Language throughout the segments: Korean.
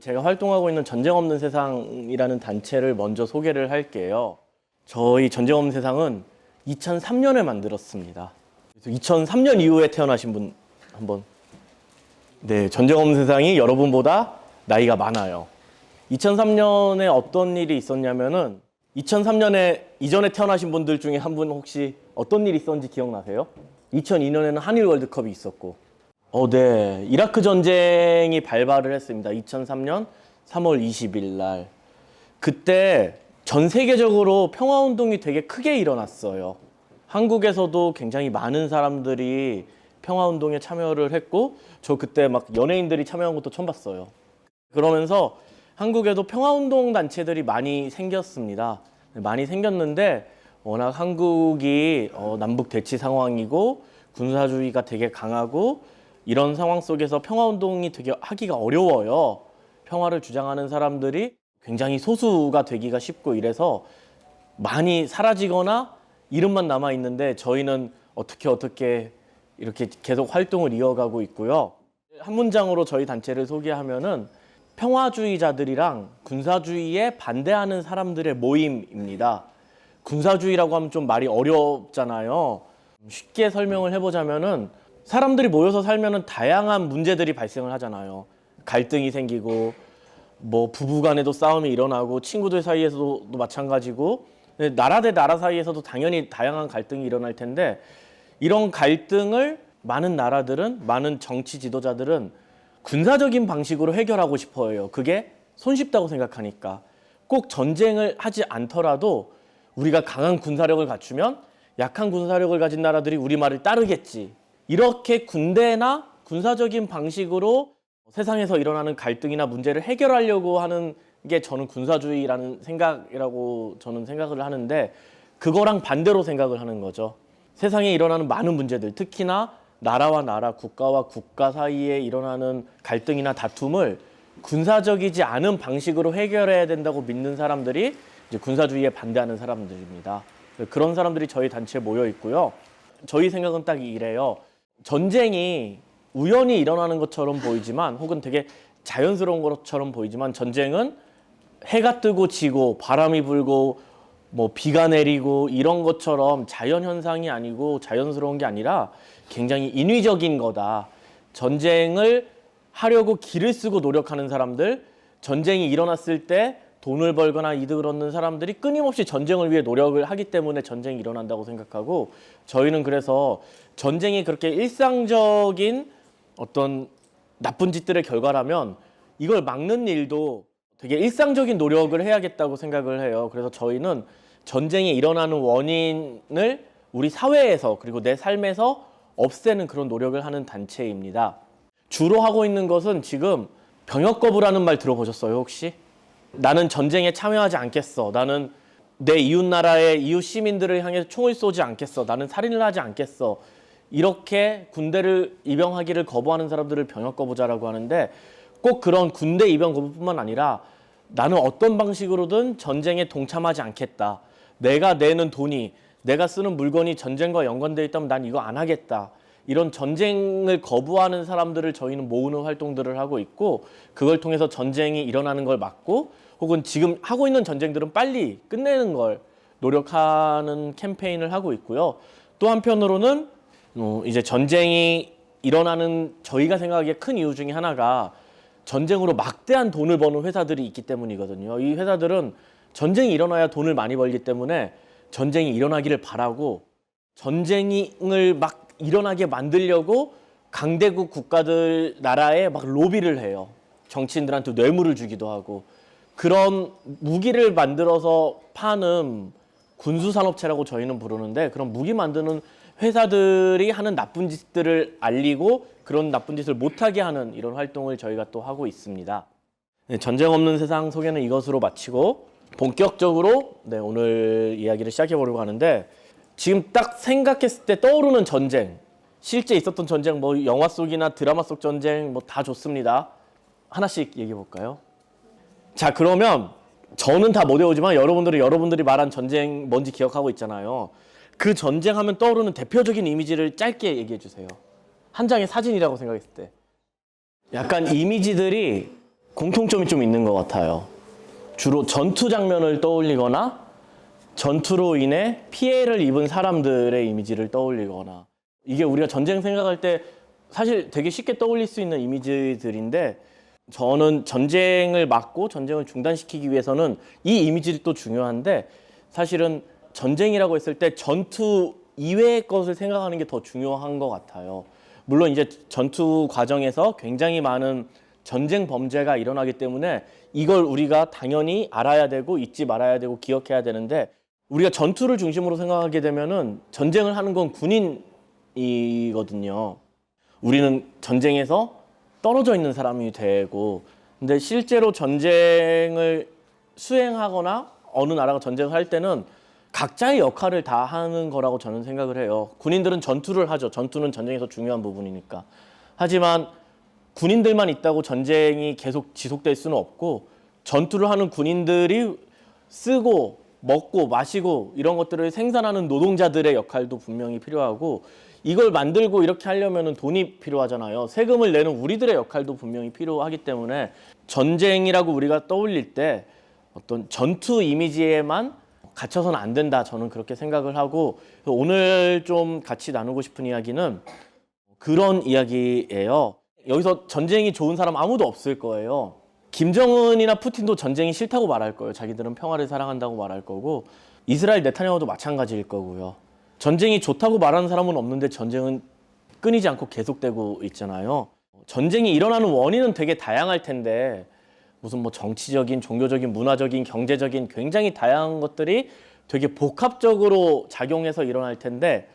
제가 활동하고 있는 전쟁 없는 세상이라는 단체를 먼저 소개를 할게요. 저희 전쟁 없는 세상은 2003년에 만들었습니다. 그래서 2003년 이후에 태어나신 분 한번. 네, 전쟁 없는 세상이 여러분보다 나이가 많아요. 2003년에 어떤 일이 있었냐면은 2003년에 이전에 태어나신 분들 중에 한 분 혹시 어떤 일이 있었는지 기억나세요? 2002년에는 한일 월드컵이 있었고 네. 이라크 전쟁이 발발을 했습니다. 2003년 3월 20일 날. 그때 전 세계적으로 평화운동이 되게 크게 일어났어요. 한국에서도 굉장히 많은 사람들이 평화운동에 참여를 했고, 저 그때 막 연예인들이 참여한 것도 처음 봤어요. 그러면서 한국에도 평화운동 단체들이 많이 생겼습니다. 많이 생겼는데, 워낙 한국이 남북 대치 상황이고, 군사주의가 되게 강하고, 이런 상황 속에서 평화운동이 되게 하기가 어려워요. 평화를 주장하는 사람들이 굉장히 소수가 되기가 쉽고 이래서 많이 사라지거나 이름만 남아있는데 저희는 어떻게 이렇게 계속 활동을 이어가고 있고요. 한 문장으로 저희 단체를 소개하면은 평화주의자들이랑 군사주의에 반대하는 사람들의 모임입니다. 군사주의라고 하면 좀 말이 어렵잖아요. 쉽게 설명을 해보자면은 사람들이 모여서 살면은 다양한 문제들이 발생을 하잖아요. 갈등이 생기고 뭐 부부간에도 싸움이 일어나고 친구들 사이에서도 마찬가지고 나라 대 나라 사이에서도 당연히 다양한 갈등이 일어날 텐데 이런 갈등을 많은 나라들은 많은 정치 지도자들은 군사적인 방식으로 해결하고 싶어 해요. 그게 손쉽다고 생각하니까 꼭 전쟁을 하지 않더라도 우리가 강한 군사력을 갖추면 약한 군사력을 가진 나라들이 우리 말을 따르겠지. 이렇게 군대나 군사적인 방식으로 세상에서 일어나는 갈등이나 문제를 해결하려고 하는 게 저는 군사주의라는 생각이라고 저는 생각을 하는데 그거랑 반대로 생각을 하는 거죠. 세상에 일어나는 많은 문제들, 특히나 나라와 나라, 국가와 국가 사이에 일어나는 갈등이나 다툼을 군사적이지 않은 방식으로 해결해야 된다고 믿는 사람들이 이제 군사주의에 반대하는 사람들입니다. 그런 사람들이 저희 단체에 모여 있고요. 저희 생각은 딱 이래요. 전쟁이 우연히 일어나는 것처럼 보이지만 혹은 되게 자연스러운 것처럼 보이지만 전쟁은 해가 뜨고 지고 바람이 불고 뭐 비가 내리고 이런 것처럼 자연현상이 아니고 자연스러운 게 아니라 굉장히 인위적인 거다. 전쟁을 하려고 기를 쓰고 노력하는 사람들, 전쟁이 일어났을 때 돈을 벌거나 이득을 얻는 사람들이 끊임없이 전쟁을 위해 노력을 하기 때문에 전쟁이 일어난다고 생각하고 저희는 그래서 전쟁이 그렇게 일상적인 어떤 나쁜 짓들의 결과라면 이걸 막는 일도 되게 일상적인 노력을 해야겠다고 생각을 해요. 그래서 저희는 전쟁이 일어나는 원인을 우리 사회에서 그리고 내 삶에서 없애는 그런 노력을 하는 단체입니다. 주로 하고 있는 것은 지금 병역 거부라는 말 들어보셨어요, 혹시? 나는 전쟁에 참여하지 않겠어. 나는 내 이웃 나라의 이웃 시민들을 향해 총을 쏘지 않겠어. 나는 살인을 하지 않겠어. 이렇게 군대를 입영하기를 거부하는 사람들을 병역 거부자라고 하는데 꼭 그런 군대 입영 거부뿐만 아니라 나는 어떤 방식으로든 전쟁에 동참하지 않겠다. 내가 내는 돈이, 내가 쓰는 물건이 전쟁과 연관되어 있다면 난 이거 안 하겠다. 이런 전쟁을 거부하는 사람들을 저희는 모으는 활동들을 하고 있고 그걸 통해서 전쟁이 일어나는 걸 막고 혹은 지금 하고 있는 전쟁들은 빨리 끝내는 걸 노력하는 캠페인을 하고 있고요. 또 한편으로는 이제 전쟁이 일어나는 저희가 생각하기에 큰 이유 중에 하나가 전쟁으로 막대한 돈을 버는 회사들이 있기 때문이거든요. 이 회사들은 전쟁이 일어나야 돈을 많이 벌기 때문에 전쟁이 일어나기를 바라고 전쟁을 막 일어나게 만들려고 강대국 국가들 나라에 막 로비를 해요. 정치인들한테 뇌물을 주기도 하고 그런 무기를 만들어서 파는 군수산업체라고 저희는 부르는데 그런 무기 만드는 회사들이 하는 나쁜 짓들을 알리고 그런 나쁜 짓을 못하게 하는 이런 활동을 저희가 또 하고 있습니다. 네, 전쟁 없는 세상 소개는 이것으로 마치고 본격적으로 오늘 이야기를 시작해 보려고 하는데 지금 딱 생각했을 때 떠오르는 전쟁, 실제 있었던 전쟁, 뭐 영화 속이나 드라마 속 전쟁 뭐 다 좋습니다. 하나씩 얘기해 볼까요? 자, 그러면 저는 다 못 외우지만 여러분들이 말한 전쟁 뭔지 기억하고 있잖아요. 그 전쟁 하면 떠오르는 대표적인 이미지를 짧게 얘기해 주세요. 한 장의 사진이라고 생각했을 때. 약간 이미지들이 공통점이 좀 있는 것 같아요. 주로 전투 장면을 떠올리거나 전투로 인해 피해를 입은 사람들의 이미지를 떠올리거나, 이게 우리가 전쟁 생각할 때 사실 되게 쉽게 떠올릴 수 있는 이미지들인데, 저는 전쟁을 막고 전쟁을 중단시키기 위해서는 이 이미지도 중요한데, 사실은 전쟁이라고 했을 때 전투 이외의 것을 생각하는 게 더 중요한 것 같아요. 물론 이제 전투 과정에서 굉장히 많은 전쟁 범죄가 일어나기 때문에 이걸 우리가 당연히 알아야 되고 잊지 말아야 되고 기억해야 되는데, 우리가 전투를 중심으로 생각하게 되면은 전쟁을 하는 건 군인이거든요. 우리는 전쟁에서 떨어져 있는 사람이 되고, 근데 실제로 전쟁을 수행하거나 어느 나라가 전쟁을 할 때는 각자의 역할을 다 하는 거라고 저는 생각을 해요. 군인들은 전투를 하죠. 전투는 전쟁에서 중요한 부분이니까. 하지만 군인들만 있다고 전쟁이 계속 지속될 수는 없고, 전투를 하는 군인들이 쓰고 먹고 마시고 이런 것들을 생산하는 노동자들의 역할도 분명히 필요하고, 이걸 만들고 이렇게 하려면 돈이 필요하잖아요. 세금을 내는 우리들의 역할도 분명히 필요하기 때문에 전쟁이라고 우리가 떠올릴 때 어떤 전투 이미지에만 갇혀서는 안 된다, 저는 그렇게 생각을 하고, 오늘 좀 같이 나누고 싶은 이야기는 그런 이야기예요. 여기서 전쟁이 좋은 사람 아무도 없을 거예요. 김정은이나 푸틴도 전쟁이 싫다고 말할 거예요. 자기들은 평화를 사랑한다고 말할 거고, 이스라엘 네타냐후도 마찬가지일 거고요. 전쟁이 좋다고 말하는 사람은 없는데 전쟁은 끊이지 않고 계속되고 있잖아요. 전쟁이 일어나는 원인은 되게 다양할 텐데, 무슨 뭐 정치적인, 종교적인, 문화적인, 경제적인 굉장히 다양한 것들이 되게 복합적으로 작용해서 일어날 텐데,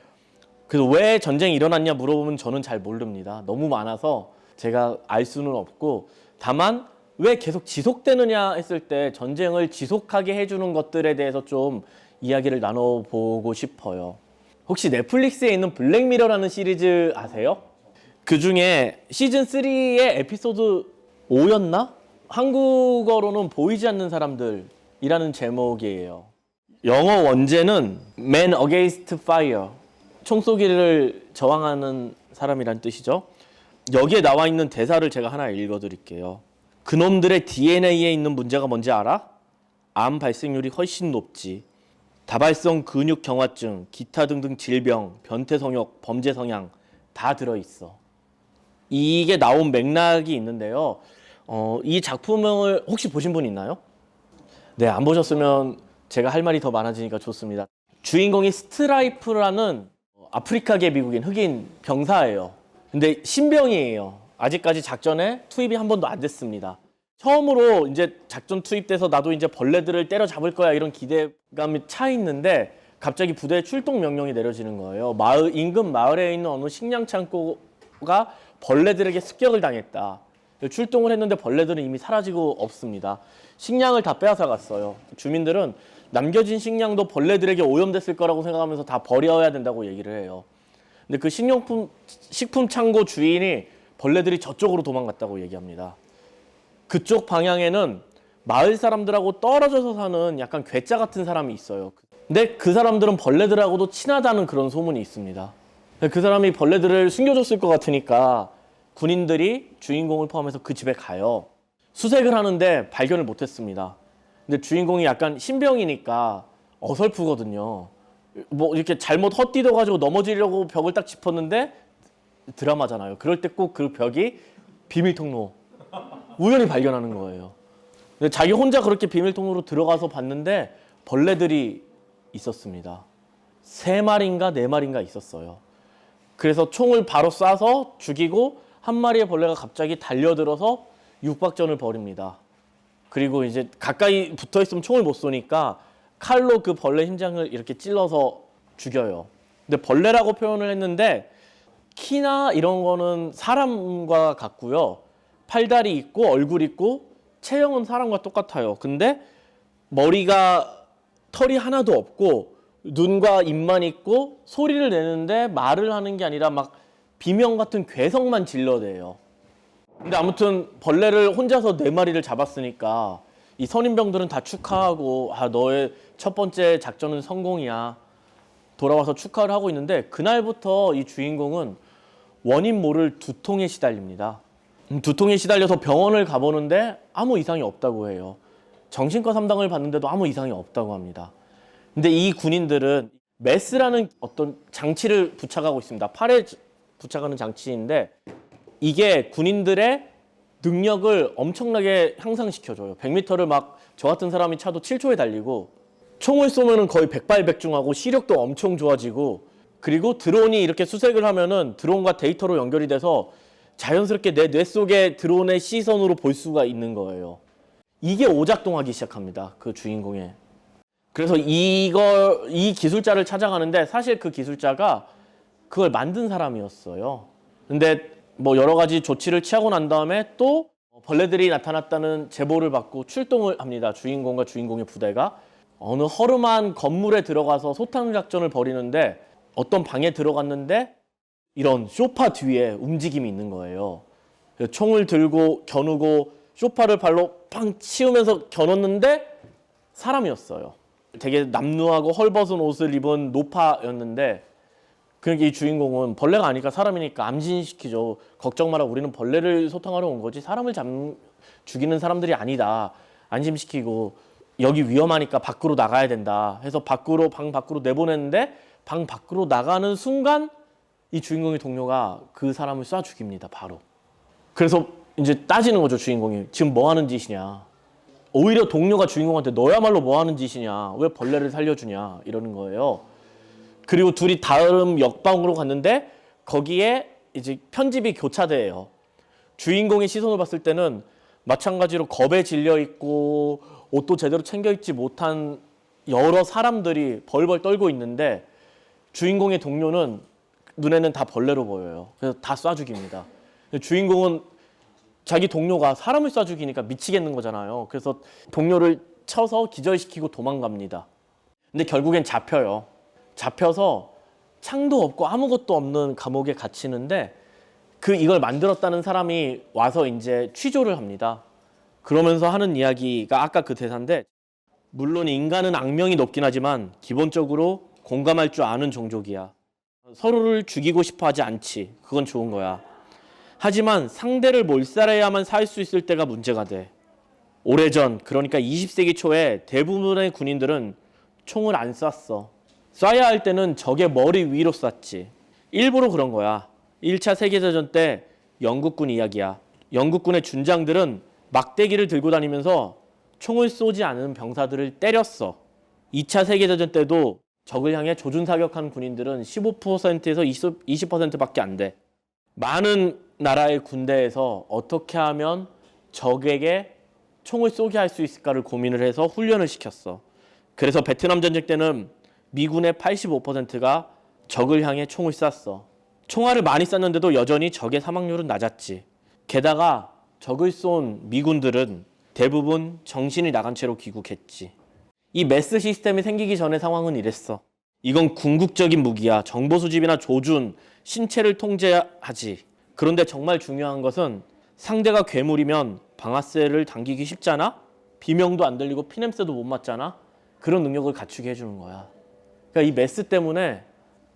그래서 왜 전쟁이 일어났냐 물어보면 저는 잘 모릅니다. 너무 많아서 제가 알 수는 없고, 다만 왜 계속 지속되느냐 했을 때 전쟁을 지속하게 해주는 것들에 대해서 좀 이야기를 나눠보고 싶어요. 혹시 넷플릭스에 있는 블랙미러라는 시리즈 아세요? 그 중에 시즌 3의 에피소드 5였나? 한국어로는 보이지 않는 사람들이라는 제목이에요. 영어 원제는 Man Against Fire, 총쏘기를 저항하는 사람이란 뜻이죠. 여기에 나와 있는 대사를 제가 하나 읽어드릴게요. 그놈들의 DNA에 있는 문제가 뭔지 알아? 암 발생률이 훨씬 높지. 다발성 근육 경화증, 기타 등등 질병, 변태 성욕, 범죄 성향 다 들어있어. 이게 나온 맥락이 있는데요. 이 작품을 혹시 보신 분 있나요? 네, 안 보셨으면 제가 할 말이 더 많아지니까 좋습니다. 주인공이 스트라이프라는 아프리카계 미국인 흑인 병사예요. 근데 신병이에요. 아직까지 작전에 투입이 한 번도 안 됐습니다. 처음으로 이제 작전 투입돼서 나도 이제 벌레들을 때려잡을 거야 이런 기대감이 차 있는데, 갑자기 부대에 출동 명령이 내려지는 거예요. 인근 마을에 있는 어느 식량 창고가 벌레들에게 습격을 당했다. 출동을 했는데 벌레들은 이미 사라지고 없습니다. 식량을 다 빼앗아 갔어요. 주민들은 남겨진 식량도 벌레들에게 오염됐을 거라고 생각하면서 다 버려야 된다고 얘기를 해요. 근데 그 식품 창고 주인이 벌레들이 저쪽으로 도망갔다고 얘기합니다. 그쪽 방향에는 마을 사람들하고 떨어져서 사는 약간 괴짜 같은 사람이 있어요. 근데 그 사람들은 벌레들하고도 친하다는 그런 소문이 있습니다. 그 사람이 벌레들을 숨겨줬을 것 같으니까 군인들이 주인공을 포함해서 그 집에 가요. 수색을 하는데 발견을 못했습니다. 근데 주인공이 약간 신병이니까 어설프거든요. 뭐 이렇게 잘못 헛디뎌가지고 넘어지려고 벽을 딱 짚었는데, 드라마잖아요. 그럴 때 꼭 그 벽이 비밀 통로, 우연히 발견하는 거예요. 근데 자기 혼자 그렇게 비밀 통로로 들어가서 봤는데 벌레들이 있었습니다. 3마리인가 4마리인가 있었어요. 그래서 총을 바로 쏴서 죽이고, 한 마리의 벌레가 갑자기 달려들어서 육박전을 벌입니다. 그리고 이제 가까이 붙어 있으면 총을 못 쏘니까 칼로 그 벌레 심장을 이렇게 찔러서 죽여요. 근데 벌레라고 표현을 했는데 키나 이런 거는 사람과 같고요. 팔다리 있고 얼굴 있고 체형은 사람과 똑같아요. 근데 머리가 털이 하나도 없고 눈과 입만 있고 소리를 내는데 말을 하는 게 아니라 막 비명 같은 괴성만 질러대요. 근데 아무튼 벌레를 혼자서 4마리를 잡았으니까 이 선임병들은 다 축하하고, 너의 첫 번째 작전은 성공이야, 돌아와서 축하를 하고 있는데, 그날부터 이 주인공은 원인 모를 두통에 시달립니다. 두통에 시달려서 병원을 가보는데 아무 이상이 없다고 해요. 정신과 상담을 받는데도 아무 이상이 없다고 합니다. 근데 이 군인들은 메스라는 어떤 장치를 부착하고 있습니다. 팔에 부착하는 장치인데 이게 군인들의 능력을 엄청나게 향상시켜줘요. 100m를 막 저 같은 사람이 차도 7초에 달리고 총을 쏘면은 거의 백발백중하고 시력도 엄청 좋아지고 그리고 드론이 이렇게 수색을 하면은 드론과 데이터로 연결이 돼서 자연스럽게 내 뇌 속에 드론의 시선으로 볼 수가 있는 거예요. 이게 오작동하기 시작합니다. 그 주인공의. 그래서 이 기술자를 찾아가는데 사실 그 기술자가 그걸 만든 사람이었어요. 근데 뭐 여러 가지 조치를 취하고 난 다음에 또 벌레들이 나타났다는 제보를 받고 출동을 합니다. 주인공과 주인공의 부대가 어느 허름한 건물에 들어가서 소탕 작전을 벌이는데 어떤 방에 들어갔는데 이런 소파 뒤에 움직임이 있는 거예요. 총을 들고 겨누고 소파를 발로 팡 치우면서 겨눴는데 사람이었어요. 되게 남루하고 헐벗은 옷을 입은 노파였는데 그러니까 이 주인공은 벌레가 아니까 사람이니까 암진시키죠. 걱정 마라, 우리는 벌레를 소탕하러 온 거지 사람을 죽이는 사람들이 아니다. 안심시키고 여기 위험하니까 밖으로 나가야 된다 해서 방 밖으로 내보냈는데 방 밖으로 나가는 순간 이 주인공의 동료가 그 사람을 쏴 죽입니다. 바로. 그래서 이제 따지는 거죠. 주인공이 지금 뭐 하는 짓이냐. 오히려 동료가 주인공한테 너야말로 뭐 하는 짓이냐, 왜 벌레를 살려주냐 이러는 거예요. 그리고 둘이 다음 역방으로 갔는데 거기에 이제 편집이 교차돼요. 주인공의 시선을 봤을 때는 마찬가지로 겁에 질려 있고 옷도 제대로 챙겨 입지 못한 여러 사람들이 벌벌 떨고 있는데 주인공의 동료는 눈에는 다 벌레로 보여요. 그래서 다 쏴 죽입니다. 주인공은 자기 동료가 사람을 쏴 죽이니까 미치겠는 거잖아요. 그래서 동료를 쳐서 기절시키고 도망갑니다. 근데 결국엔 잡혀요. 잡혀서 창도 없고 아무것도 없는 감옥에 갇히는데 이걸 만들었다는 사람이 와서 이제 취조를 합니다. 그러면서 하는 이야기가 아까 그 대사인데, 물론 인간은 악명이 높긴 하지만 기본적으로 공감할 줄 아는 종족이야. 서로를 죽이고 싶어 하지 않지. 그건 좋은 거야. 하지만 상대를 몰살해야만 살 수 있을 때가 문제가 돼. 오래전, 그러니까 20세기 초에 대부분의 군인들은 총을 안 쐈어. 쏴야 할 때는 적의 머리 위로 쐈지. 일부러 그런 거야. 1차 세계대전 때 영국군 이야기야. 영국군의 준장들은 막대기를 들고 다니면서 총을 쏘지 않은 병사들을 때렸어. 2차 세계대전 때도 적을 향해 조준사격한 군인들은 15%에서 20%밖에 안 돼. 많은 나라의 군대에서 어떻게 하면 적에게 총을 쏘게 할 수 있을까를 고민을 해서 훈련을 시켰어. 그래서 베트남 전쟁 때는 미군의 85%가 적을 향해 총을 쐈어. 총알을 많이 쐈는데도 여전히 적의 사망률은 낮았지. 게다가 적을 쏜 미군들은 대부분 정신이 나간 채로 귀국했지. 이 메스 시스템이 생기기 전의 상황은 이랬어. 이건 궁극적인 무기야. 정보 수집이나 조준, 신체를 통제하지. 그런데 정말 중요한 것은 상대가 괴물이면 방아쇠를 당기기 쉽잖아? 비명도 안 들리고 피냄새도 못 맡잖아? 그런 능력을 갖추게 해주는 거야. 그러니까 이 메스 때문에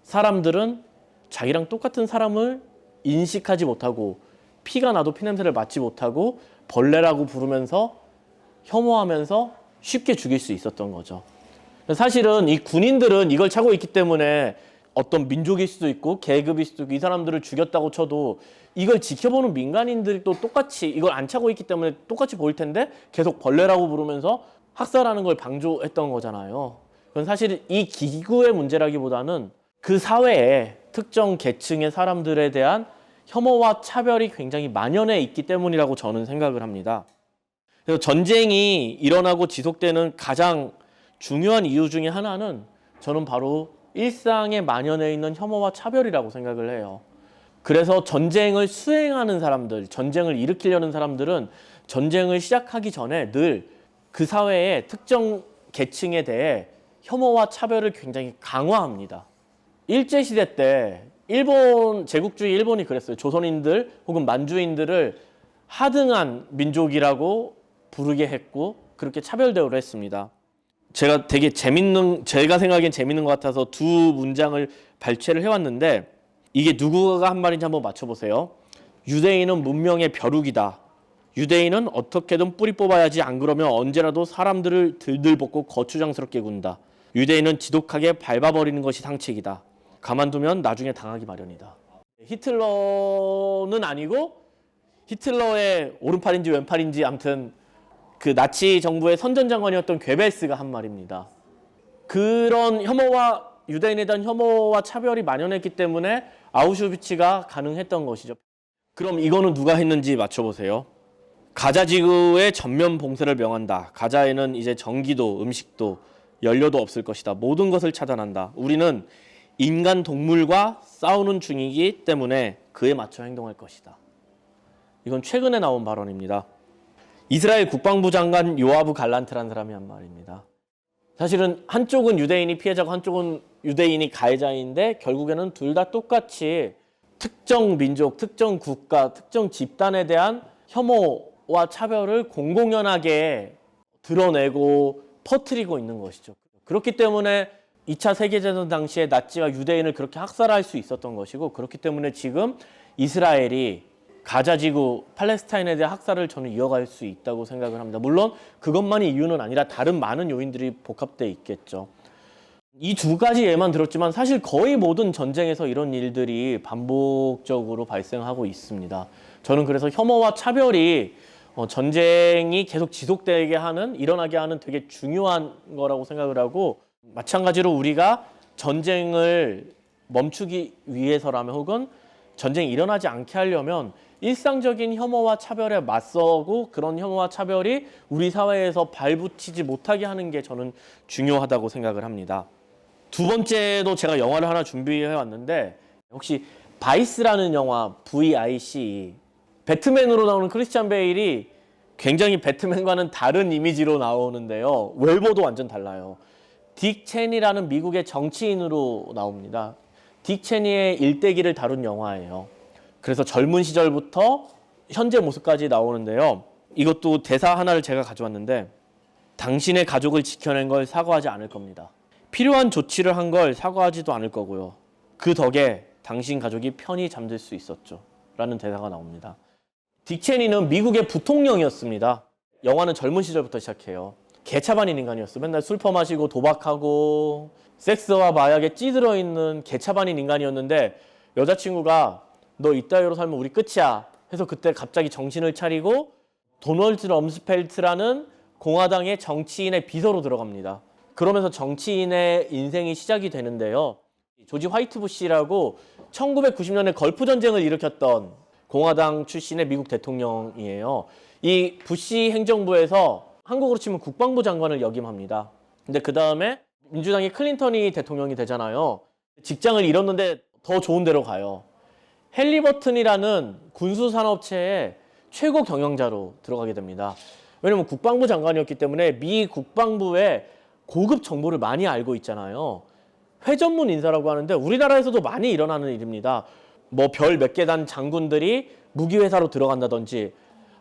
사람들은 자기랑 똑같은 사람을 인식하지 못하고 피가 나도 피냄새를 맡지 못하고 벌레라고 부르면서 혐오하면서 쉽게 죽일 수 있었던 거죠. 사실은 이 군인들은 이걸 차고 있기 때문에 어떤 민족일 수도 있고 계급일 수도 있고 이 사람들을 죽였다고 쳐도 이걸 지켜보는 민간인들도 똑같이 이걸 안 차고 있기 때문에 똑같이 보일 텐데 계속 벌레라고 부르면서 학살하는 걸 방조했던 거잖아요. 그건 사실 이 기구의 문제라기보다는 그 사회에 특정 계층의 사람들에 대한 혐오와 차별이 굉장히 만연해 있기 때문이라고 저는 생각을 합니다. 그래서 전쟁이 일어나고 지속되는 가장 중요한 이유 중에 하나는 저는 바로 일상에 만연해 있는 혐오와 차별이라고 생각을 해요. 그래서 전쟁을 수행하는 사람들, 전쟁을 일으키려는 사람들은 전쟁을 시작하기 전에 늘 그 사회의 특정 계층에 대해 혐오와 차별을 굉장히 강화합니다. 일제시대 때 제국주의 일본이 그랬어요. 조선인들 혹은 만주인들을 하등한 민족이라고 부르게 했고 그렇게 차별 대우를 했습니다. 제가 생각하기엔 재밌는 것 같아서 두 문장을 발췌를 해왔는데 이게 누구가 한 말인지 한번 맞춰보세요. 유대인은 문명의 벼룩이다. 유대인은 어떻게든 뿌리 뽑아야지 안 그러면 언제라도 사람들을 들들 볶고 거추장스럽게 군다. 유대인은 지독하게 밟아버리는 것이 상책이다. 가만두면 나중에 당하기 마련이다. 히틀러는 아니고 히틀러의 오른팔인지 왼팔인지 아무튼 그 나치 정부의 선전장관이었던 괴벨스가 한 말입니다. 그런 혐오와 유대인에 대한 혐오와 차별이 만연했기 때문에 아우슈비츠가 가능했던 것이죠. 그럼 이거는 누가 했는지 맞춰보세요. 가자 지구의 전면 봉쇄를 명한다. 가자에는 이제 전기도, 음식도, 연료도 없을 것이다. 모든 것을 차단한다. 우리는 인간 동물과 싸우는 중이기 때문에 그에 맞춰 행동할 것이다. 이건 최근에 나온 발언입니다. 이스라엘 국방부 장관 요아브 갈란트라는 사람이 한 말입니다. 사실은 한쪽은 유대인이 피해자고 한쪽은 유대인이 가해자인데 결국에는 둘 다 똑같이 특정 민족, 특정 국가, 특정 집단에 대한 혐오와 차별을 공공연하게 드러내고 퍼뜨리고 있는 것이죠. 그렇기 때문에 2차 세계대전 당시에 나치가 유대인을 그렇게 학살할 수 있었던 것이고, 그렇기 때문에 지금 이스라엘이 가자지구 팔레스타인에 대한 학살을 저는 이어갈 수 있다고 생각을 합니다. 물론 그것만이 이유는 아니라 다른 많은 요인들이 복합되어 있겠죠. 이 두 가지 예만 들었지만 사실 거의 모든 전쟁에서 이런 일들이 반복적으로 발생하고 있습니다. 저는 그래서 혐오와 차별이 전쟁이 계속 지속되게 하는, 일어나게 하는 되게 중요한 거라고 생각을 하고, 마찬가지로 우리가 전쟁을 멈추기 위해서라면 혹은 전쟁이 일어나지 않게 하려면 일상적인 혐오와 차별에 맞서고 그런 혐오와 차별이 우리 사회에서 발붙이지 못하게 하는 게 저는 중요하다고 생각을 합니다. 두 번째도 제가 영화를 하나 준비해 왔는데, 혹시 바이스라는 영화, VIC, 배트맨으로 나오는 크리스찬 베일이 굉장히 배트맨과는 다른 이미지로 나오는데요. 웰버도 완전 달라요. 딕 체니라는 미국의 정치인으로 나옵니다. 딕 체니의 일대기를 다룬 영화예요. 그래서 젊은 시절부터 현재 모습까지 나오는데요. 이것도 대사 하나를 제가 가져왔는데, 당신의 가족을 지켜낸 걸 사과하지 않을 겁니다. 필요한 조치를 한 걸 사과하지도 않을 거고요. 그 덕에 당신 가족이 편히 잠들 수 있었죠. 라는 대사가 나옵니다. 딕 체니는 미국의 부통령이었습니다. 영화는 젊은 시절부터 시작해요. 개차반인 인간이었어요. 맨날 술 퍼마시고 도박하고 섹스와 마약에 찌들어 있는 개차반인 인간이었는데, 여자친구가 너 이따위로 살면 우리 끝이야 해서 그때 갑자기 정신을 차리고 도널드 럼스펠트라는 공화당의 정치인의 비서로 들어갑니다. 그러면서 정치인의 인생이 시작이 되는데요. 조지 화이트 부시라고 1990년에 걸프 전쟁을 일으켰던 공화당 출신의 미국 대통령이에요. 이 부시 행정부에서 한국으로 치면 국방부 장관을 역임합니다. 근데 그 다음에 민주당의 클린턴이 대통령이 되잖아요. 직장을 잃었는데 더 좋은 데로 가요. 헬리버튼이라는 군수산업체의 최고 경영자로 들어가게 됩니다. 왜냐면 국방부 장관이었기 때문에 미 국방부의 고급 정보를 많이 알고 있잖아요. 회전문 인사라고 하는데 우리나라에서도 많이 일어나는 일입니다. 뭐 별 몇 개 단 장군들이 무기회사로 들어간다든지,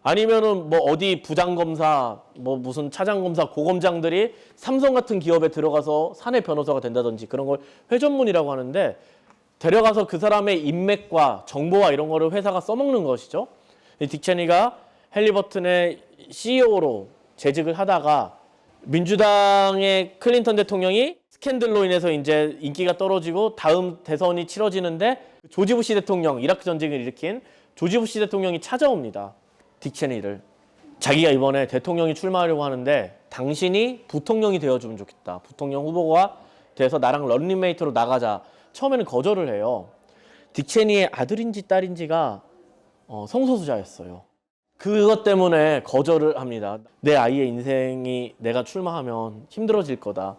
아니면은 뭐 어디 부장검사, 뭐 무슨 차장검사, 고검장들이 삼성 같은 기업에 들어가서 사내 변호사가 된다든지, 그런 걸 회전문이라고 하는데, 데려가서 그 사람의 인맥과 정보와 이런 거를 회사가 써먹는 것이죠. 딕 체니가 헬리버튼의 CEO로 재직을 하다가 민주당의 클린턴 대통령이 스캔들로 인해서 이제 인기가 떨어지고 다음 대선이 치러지는데, 조지 부시 대통령, 이라크 전쟁을 일으킨 조지 부시 대통령이 찾아옵니다. 딕 체니를. 자기가 이번에 대통령이 출마하려고 하는데 당신이 부통령이 되어주면 좋겠다. 부통령 후보가 돼서 나랑 런닝메이트로 나가자. 처음에는 거절을 해요. 딕 체니의 아들인지 딸인지가 성소수자였어요. 그것 때문에 거절을 합니다. 내 아이의 인생이 내가 출마하면 힘들어질 거다.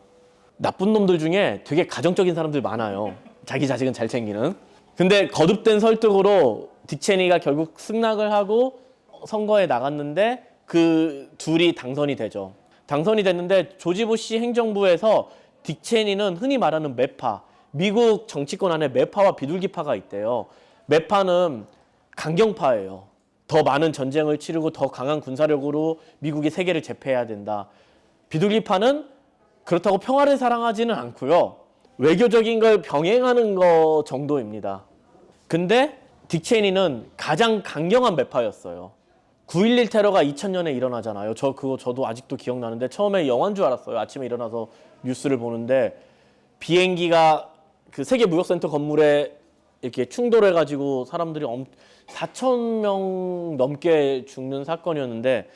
나쁜 놈들 중에 되게 가정적인 사람들 많아요. 자기 자식은 잘 챙기는. 근데 거듭된 설득으로 딕 체니가 결국 승낙을 하고 선거에 나갔는데 그 둘이 당선이 되죠. 당선이 됐는데 조지 부시 행정부에서 딕 체니는 흔히 말하는 매파, 미국 정치권 안에 매파와 비둘기파가 있대요. 매파는 강경파예요. 더 많은 전쟁을 치르고 더 강한 군사력으로 미국이 세계를 제패해야 된다. 비둘기파는 그렇다고 평화를 사랑하지는 않고요. 외교적인 걸 병행하는 거 정도입니다. 근데 딕 체니는 가장 강경한 매파였어요. 9.11 테러가 2000년에 일어나잖아요. 저도 아직도 기억나는데 처음에 영화인 줄 알았어요. 아침에 일어나서 뉴스를 보는데 비행기가 그 세계 무역센터 건물에 이렇게 충돌해가지고 사람들이 4,000명 넘게 죽는 사건이었는데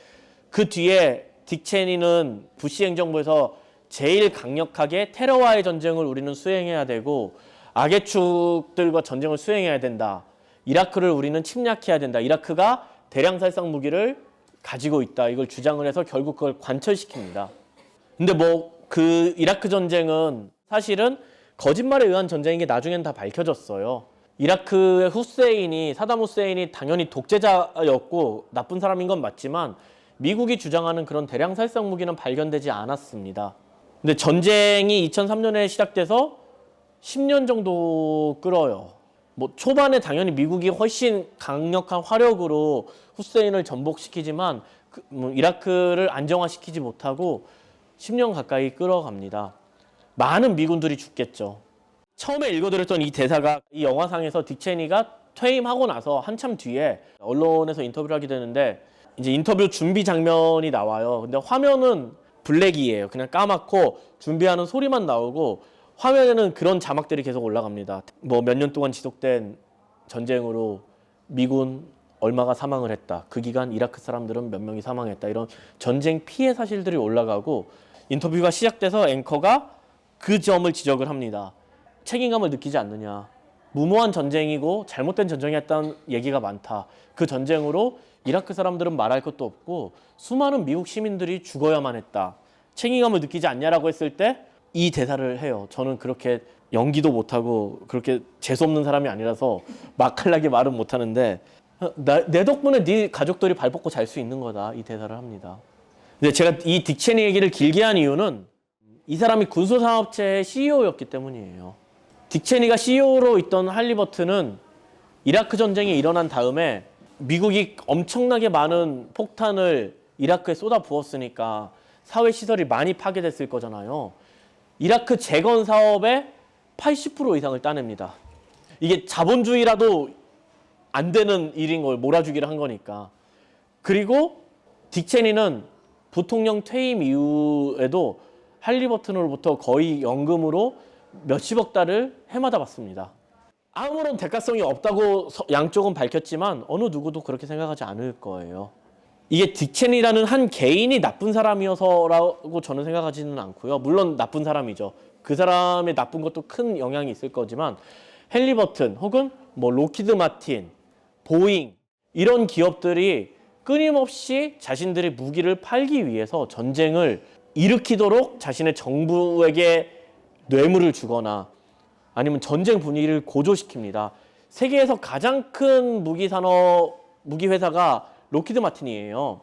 그 뒤에 딕 체니는 부시 행정부에서 제일 강력하게 테러와의 전쟁을 우리는 수행해야 되고 악의 축들과 전쟁을 수행해야 된다. 이라크를 우리는 침략해야 된다. 이라크가 대량 살상 무기를 가지고 있다. 이걸 주장을 해서 결국 그걸 관철시킵니다. 근데 뭐 그 이라크 전쟁은 사실은 거짓말에 의한 전쟁인 게 나중엔 다 밝혀졌어요. 이라크의 사담 후세인이 당연히 독재자였고 나쁜 사람인 건 맞지만 미국이 주장하는 그런 대량 살상 무기는 발견되지 않았습니다. 근데 전쟁이 2003년에 시작돼서 10년 정도 끌어요. 뭐 초반에 당연히 미국이 훨씬 강력한 화력으로 후세인을 전복시키지만 이라크를 안정화시키지 못하고 10년 가까이 끌어갑니다. 많은 미군들이 죽겠죠. 처음에 읽어드렸던 이 대사가 이 영화상에서 딕 체니가 퇴임하고 나서 한참 뒤에 언론에서 인터뷰를 하게 되는데 이제 인터뷰 준비 장면이 나와요. 근데 화면은 블랙이에요. 그냥 까맣고 준비하는 소리만 나오고 화면에는 그런 자막들이 계속 올라갑니다. 뭐 몇 년 동안 지속된 전쟁으로 미군 얼마가 사망을 했다. 그 기간 이라크 사람들은 몇 명이 사망했다. 이런 전쟁 피해 사실들이 올라가고 인터뷰가 시작돼서 앵커가 그 점을 지적을 합니다. 책임감을 느끼지 않느냐. 무모한 전쟁이고 잘못된 전쟁이었다는 얘기가 많다. 그 전쟁으로 이라크 사람들은 말할 것도 없고 수많은 미국 시민들이 죽어야만 했다. 책임감을 느끼지 않냐라고 했을 때 이 대사를 해요. 저는 그렇게 연기도 못하고 그렇게 재수없는 사람이 아니라서 맛깔나게 말은 못하는데 내 덕분에 네 가족들이 발 뻗고 잘 수 있는 거다. 이 대사를 합니다. 근데 제가 이 딕 체니 얘기를 길게 한 이유는 이 사람이 군소산업체의 CEO였기 때문이에요. 딕 체니가 CEO로 있던 할리버튼은 이라크 전쟁이 일어난 다음에 미국이 엄청나게 많은 폭탄을 이라크에 쏟아 부었으니까 사회시설이 많이 파괴됐을 거잖아요. 이라크 재건 사업의 80% 이상을 따냅니다. 이게 자본주의라도 안 되는 일인 걸 몰아주기를 한 거니까. 그리고 딕 체니는 부통령 퇴임 이후에도 할리버튼으로부터 거의 연금으로 몇십억 달을 해마다 받습니다. 아무런 대가성이 없다고 양쪽은 밝혔지만 어느 누구도 그렇게 생각하지 않을 거예요. 이게 딕 체니라는 한 개인이 나쁜 사람이어서라고 저는 생각하지는 않고요. 물론 나쁜 사람이죠. 그 사람의 나쁜 것도 큰 영향이 있을 거지만 할리버튼 혹은 뭐 로키드 마틴, 보잉 이런 기업들이 끊임없이 자신들의 무기를 팔기 위해서 전쟁을 일으키도록 자신의 정부에게 뇌물을 주거나 아니면 전쟁 분위기를 고조시킵니다. 세계에서 가장 큰 무기 회사가 로키드 마틴이에요.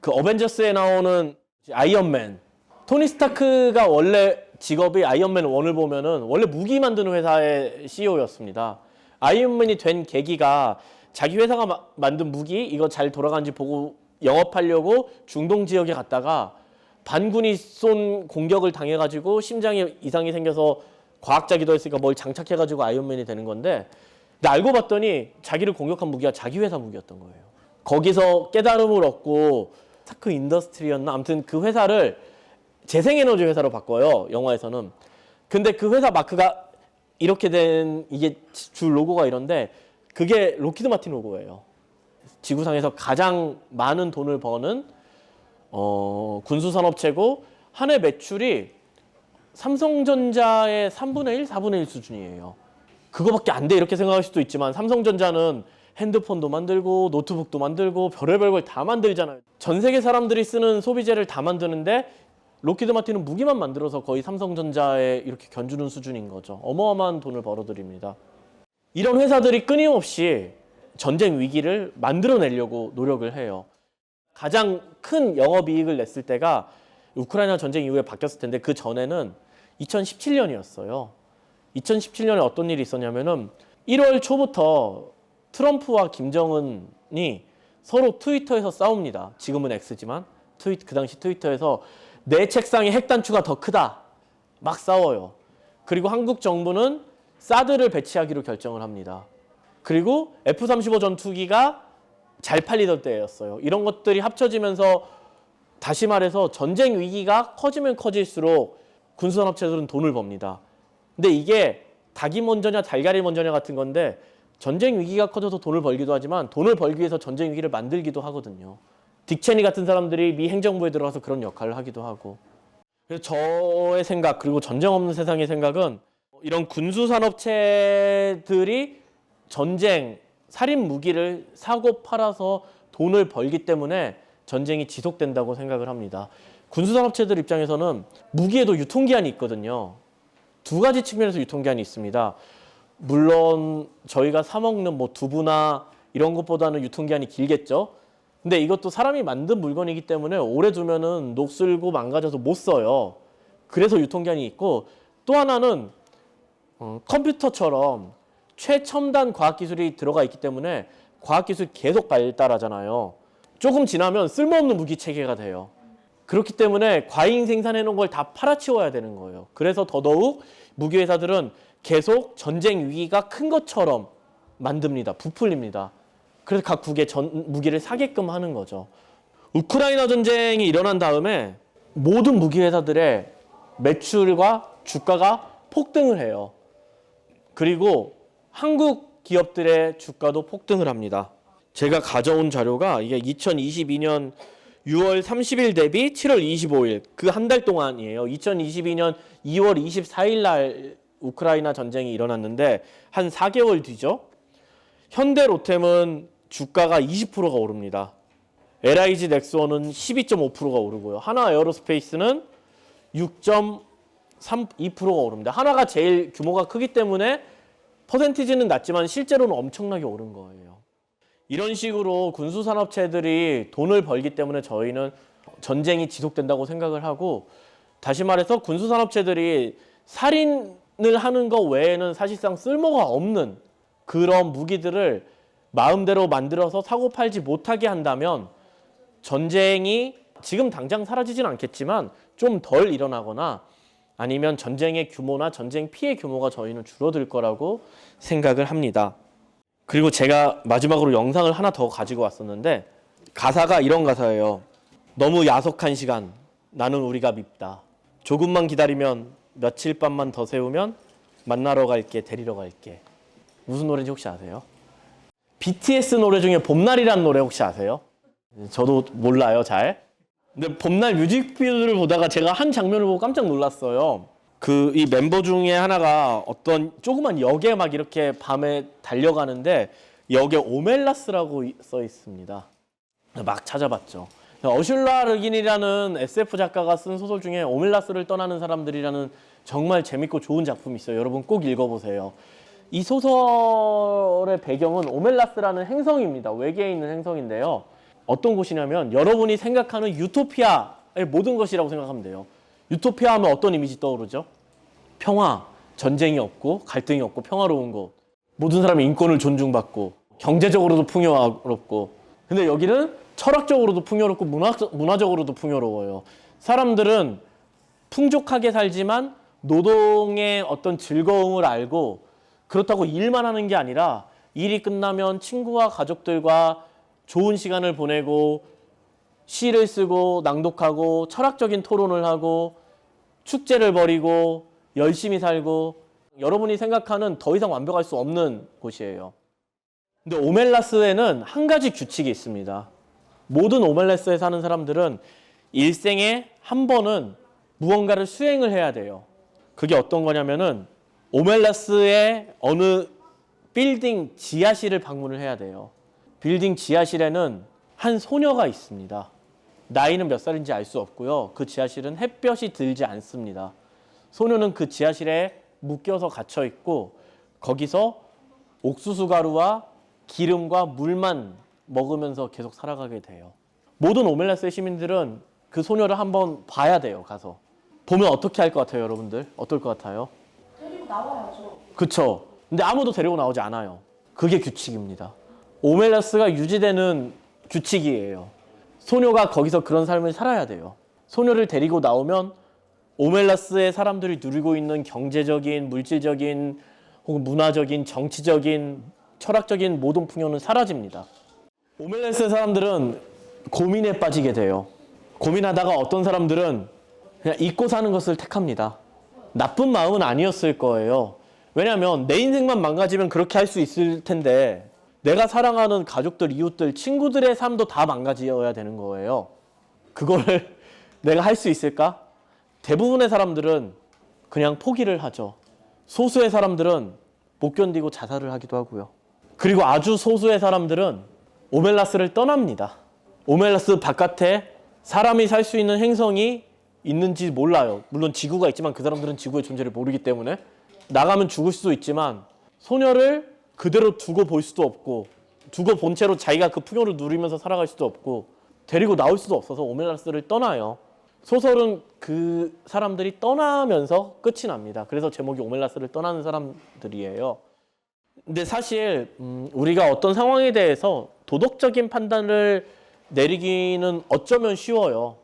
그 어벤져스에 나오는 아이언맨. 토니 스타크가 원래 직업이 아이언맨 1을 보면은 원래 무기 만드는 회사의 CEO였습니다. 아이언맨이 된 계기가 자기 회사가 만든 무기 이거 잘 돌아가는지 보고 영업하려고 중동 지역에 갔다가 반군이 쏜 공격을 당해가지고 심장에 이상이 생겨서 과학자기도 했으니까 뭘 장착해가지고 아이언맨이 되는 건데 근데 알고 봤더니 자기를 공격한 무기가 자기 회사 무기였던 거예요. 거기서 깨달음을 얻고 스타크 인더스트리였나? 아무튼 그 회사를 재생에너지 회사로 바꿔요. 영화에서는. 근데 그 회사 마크가 이렇게 된 이게 줄 로고가 이런데 그게 로키드 마틴 로고예요. 지구상에서 가장 많은 돈을 버는 군수산업체고 한 해 매출이 삼성전자의 3분의 1, 4분의 1 수준이에요. 그거밖에 안 돼 이렇게 생각할 수도 있지만 삼성전자는 핸드폰도 만들고 노트북도 만들고 별의별 걸 다 만들잖아요. 전 세계 사람들이 쓰는 소비재를 다 만드는데 로키드 마틴은 무기만 만들어서 거의 삼성전자에 이렇게 견주는 수준인 거죠. 어마어마한 돈을 벌어들입니다. 이런 회사들이 끊임없이 전쟁 위기를 만들어내려고 노력을 해요. 가장 큰 영업이익을 냈을 때가 우크라이나 전쟁 이후에 바뀌었을 텐데 그 전에는 2017년이었어요. 2017년에 어떤 일이 있었냐면은 1월 초부터 트럼프와 김정은이 서로 트위터에서 싸웁니다. 지금은 X지만 그 당시 트위터에서 내 책상에 핵단추가 더 크다. 막 싸워요. 그리고 한국 정부는 사드를 배치하기로 결정을 합니다. 그리고 F-35 전투기가 잘 팔리던 때였어요. 이런 것들이 합쳐지면서 다시 말해서 전쟁 위기가 커지면 커질수록 군수산업체들은 돈을 법니다. 근데 이게 닭이 먼저냐 달걀이 먼저냐 같은 건데 전쟁 위기가 커져서 돈을 벌기도 하지만 돈을 벌기 위해서 전쟁 위기를 만들기도 하거든요. 딕 체니 같은 사람들이 미 행정부에 들어가서 그런 역할을 하기도 하고. 그래서 저의 생각 그리고 전쟁 없는 세상의 생각은 이런 군수산업체들이 전쟁, 살인 무기를 사고 팔아서 돈을 벌기 때문에 전쟁이 지속된다고 생각을 합니다. 군수산업체들 입장에서는 무기에도 유통기한이 있거든요. 두 가지 측면에서 유통기한이 있습니다. 물론 저희가 사 먹는 뭐 두부나 이런 것보다는 유통기한이 길겠죠. 근데 이것도 사람이 만든 물건이기 때문에 오래 두면은 녹슬고 망가져서 못 써요. 그래서 유통기한이 있고 또 하나는 컴퓨터처럼 최첨단 과학기술이 들어가 있기 때문에 과학기술이 계속 발달하잖아요. 조금 지나면 쓸모없는 무기 체계가 돼요. 그렇기 때문에 과잉 생산해 놓은 걸 다 팔아치워야 되는 거예요. 그래서 더더욱 무기 회사들은 계속 전쟁 위기가 큰 것처럼 만듭니다. 부풀립니다. 그래서 각국의 무기를 사게끔 하는 거죠. 우크라이나 전쟁이 일어난 다음에 모든 무기 회사들의 매출과 주가가 폭등을 해요. 그리고 한국 기업들의 주가도 폭등을 합니다. 제가 가져온 자료가 이게 2022년 6월 30일 대비 7월 25일 그 한 달 동안이에요. 2022년 2월 24일 날 우크라이나 전쟁이 일어났는데 한 4개월 뒤죠. 현대 로템은 주가가 20%가 오릅니다. LIG 넥스원은 12.5%가 오르고요. 하나 에어로스페이스는 6.32%가 오릅니다. 하나가 제일 규모가 크기 때문에 퍼센티지는 낮지만 실제로는 엄청나게 오른 거예요. 이런 식으로 군수산업체들이 돈을 벌기 때문에 저희는 전쟁이 지속된다고 생각을 하고 다시 말해서 군수산업체들이 살인을 하는 것 외에는 사실상 쓸모가 없는 그런 무기들을 마음대로 만들어서 사고 팔지 못하게 한다면 전쟁이 지금 당장 사라지진 않겠지만 좀 덜 일어나거나 아니면 전쟁의 규모나 전쟁 피해 규모가 저희는 줄어들 거라고 생각을 합니다. 그리고 제가 마지막으로 영상을 하나 더 가지고 왔었는데 가사가 이런 가사예요. 너무 야속한 시간 나는 우리가 밉다. 조금만 기다리면 며칠 밤만 더 세우면 만나러 갈게 데리러 갈게. 무슨 노래인지 혹시 아세요? BTS 노래 중에 봄날이라는 노래 혹시 아세요? 저도 몰라요 잘. 근데 봄날 뮤직비디오를 보다가 제가 한 장면을 보고 깜짝 놀랐어요. 이 멤버 중에 하나가 어떤 조그만 역에 막 이렇게 밤에 달려가는데 역에 오멜라스라고 써 있습니다. 막 찾아봤죠. 어슐라 르긴이라는 SF 작가가 쓴 소설 중에 오멜라스를 떠나는 사람들이라는 정말 재밌고 좋은 작품이 있어요. 여러분 꼭 읽어보세요. 이 소설의 배경은 오멜라스라는 행성입니다. 외계에 있는 행성인데요. 어떤 곳이냐면 여러분이 생각하는 유토피아의 모든 것이라고 생각하면 돼요. 유토피아 하면 어떤 이미지 떠오르죠? 평화, 전쟁이 없고 갈등이 없고 평화로운 곳. 모든 사람이 인권을 존중받고 경제적으로도 풍요롭고. 근데 여기는 철학적으로도 풍요롭고 문화적으로도 풍요로워요. 사람들은 풍족하게 살지만 노동의 어떤 즐거움을 알고 그렇다고 일만 하는 게 아니라 일이 끝나면 친구와 가족들과 좋은 시간을 보내고 시를 쓰고 낭독하고 철학적인 토론을 하고 축제를 벌이고 열심히 살고 여러분이 생각하는 더 이상 완벽할 수 없는 곳이에요. 근데 오멜라스에는 한 가지 규칙이 있습니다. 모든 오멜라스에 사는 사람들은 일생에 한 번은 무언가를 수행을 해야 돼요. 그게 어떤 거냐면은 오멜라스의 어느 빌딩 지하실을 방문을 해야 돼요. 빌딩 지하실에는 한 소녀가 있습니다. 나이는 몇 살인지 알 수 없고요. 그 지하실은 햇볕이 들지 않습니다. 소녀는 그 지하실에 묶여서 갇혀 있고 거기서 옥수수 가루와 기름과 물만 먹으면서 계속 살아가게 돼요. 모든 오멜라스의 시민들은 그 소녀를 한번 봐야 돼요. 가서. 보면 어떻게 할 것 같아요, 여러분들? 어떨 것 같아요? 데리고 나와야죠. 그쵸? 근데 아무도 데리고 나오지 않아요. 그게 규칙입니다. 오멜라스가 유지되는 규칙이에요. 소녀가 거기서 그런 삶을 살아야 돼요. 소녀를 데리고 나오면 오멜라스의 사람들이 누리고 있는 경제적인, 물질적인, 혹은 문화적인, 정치적인 철학적인 모든 풍요는 사라집니다. 오멜레스 사람들은 고민에 빠지게 돼요. 고민하다가 어떤 사람들은 그냥 잊고 사는 것을 택합니다. 나쁜 마음은 아니었을 거예요. 왜냐하면 내 인생만 망가지면 그렇게 할 수 있을 텐데 내가 사랑하는 가족들, 이웃들, 친구들의 삶도 다 망가져야 되는 거예요. 그걸 내가 할 수 있을까? 대부분의 사람들은 그냥 포기를 하죠. 소수의 사람들은 못 견디고 자살을 하기도 하고요. 그리고 아주 소수의 사람들은 오멜라스를 떠납니다. 오멜라스 바깥에 사람이 살 수 있는 행성이 있는지 몰라요. 물론 지구가 있지만 그 사람들은 지구의 존재를 모르기 때문에 나가면 죽을 수도 있지만 소녀를 그대로 두고 볼 수도 없고 두고 본 채로 자기가 그 풍요를 누리면서 살아갈 수도 없고 데리고 나올 수도 없어서 오멜라스를 떠나요. 소설은 그 사람들이 떠나면서 끝이 납니다. 그래서 제목이 오멜라스를 떠나는 사람들이에요. 근데 사실 우리가 어떤 상황에 대해서 도덕적인 판단을 내리기는 어쩌면 쉬워요.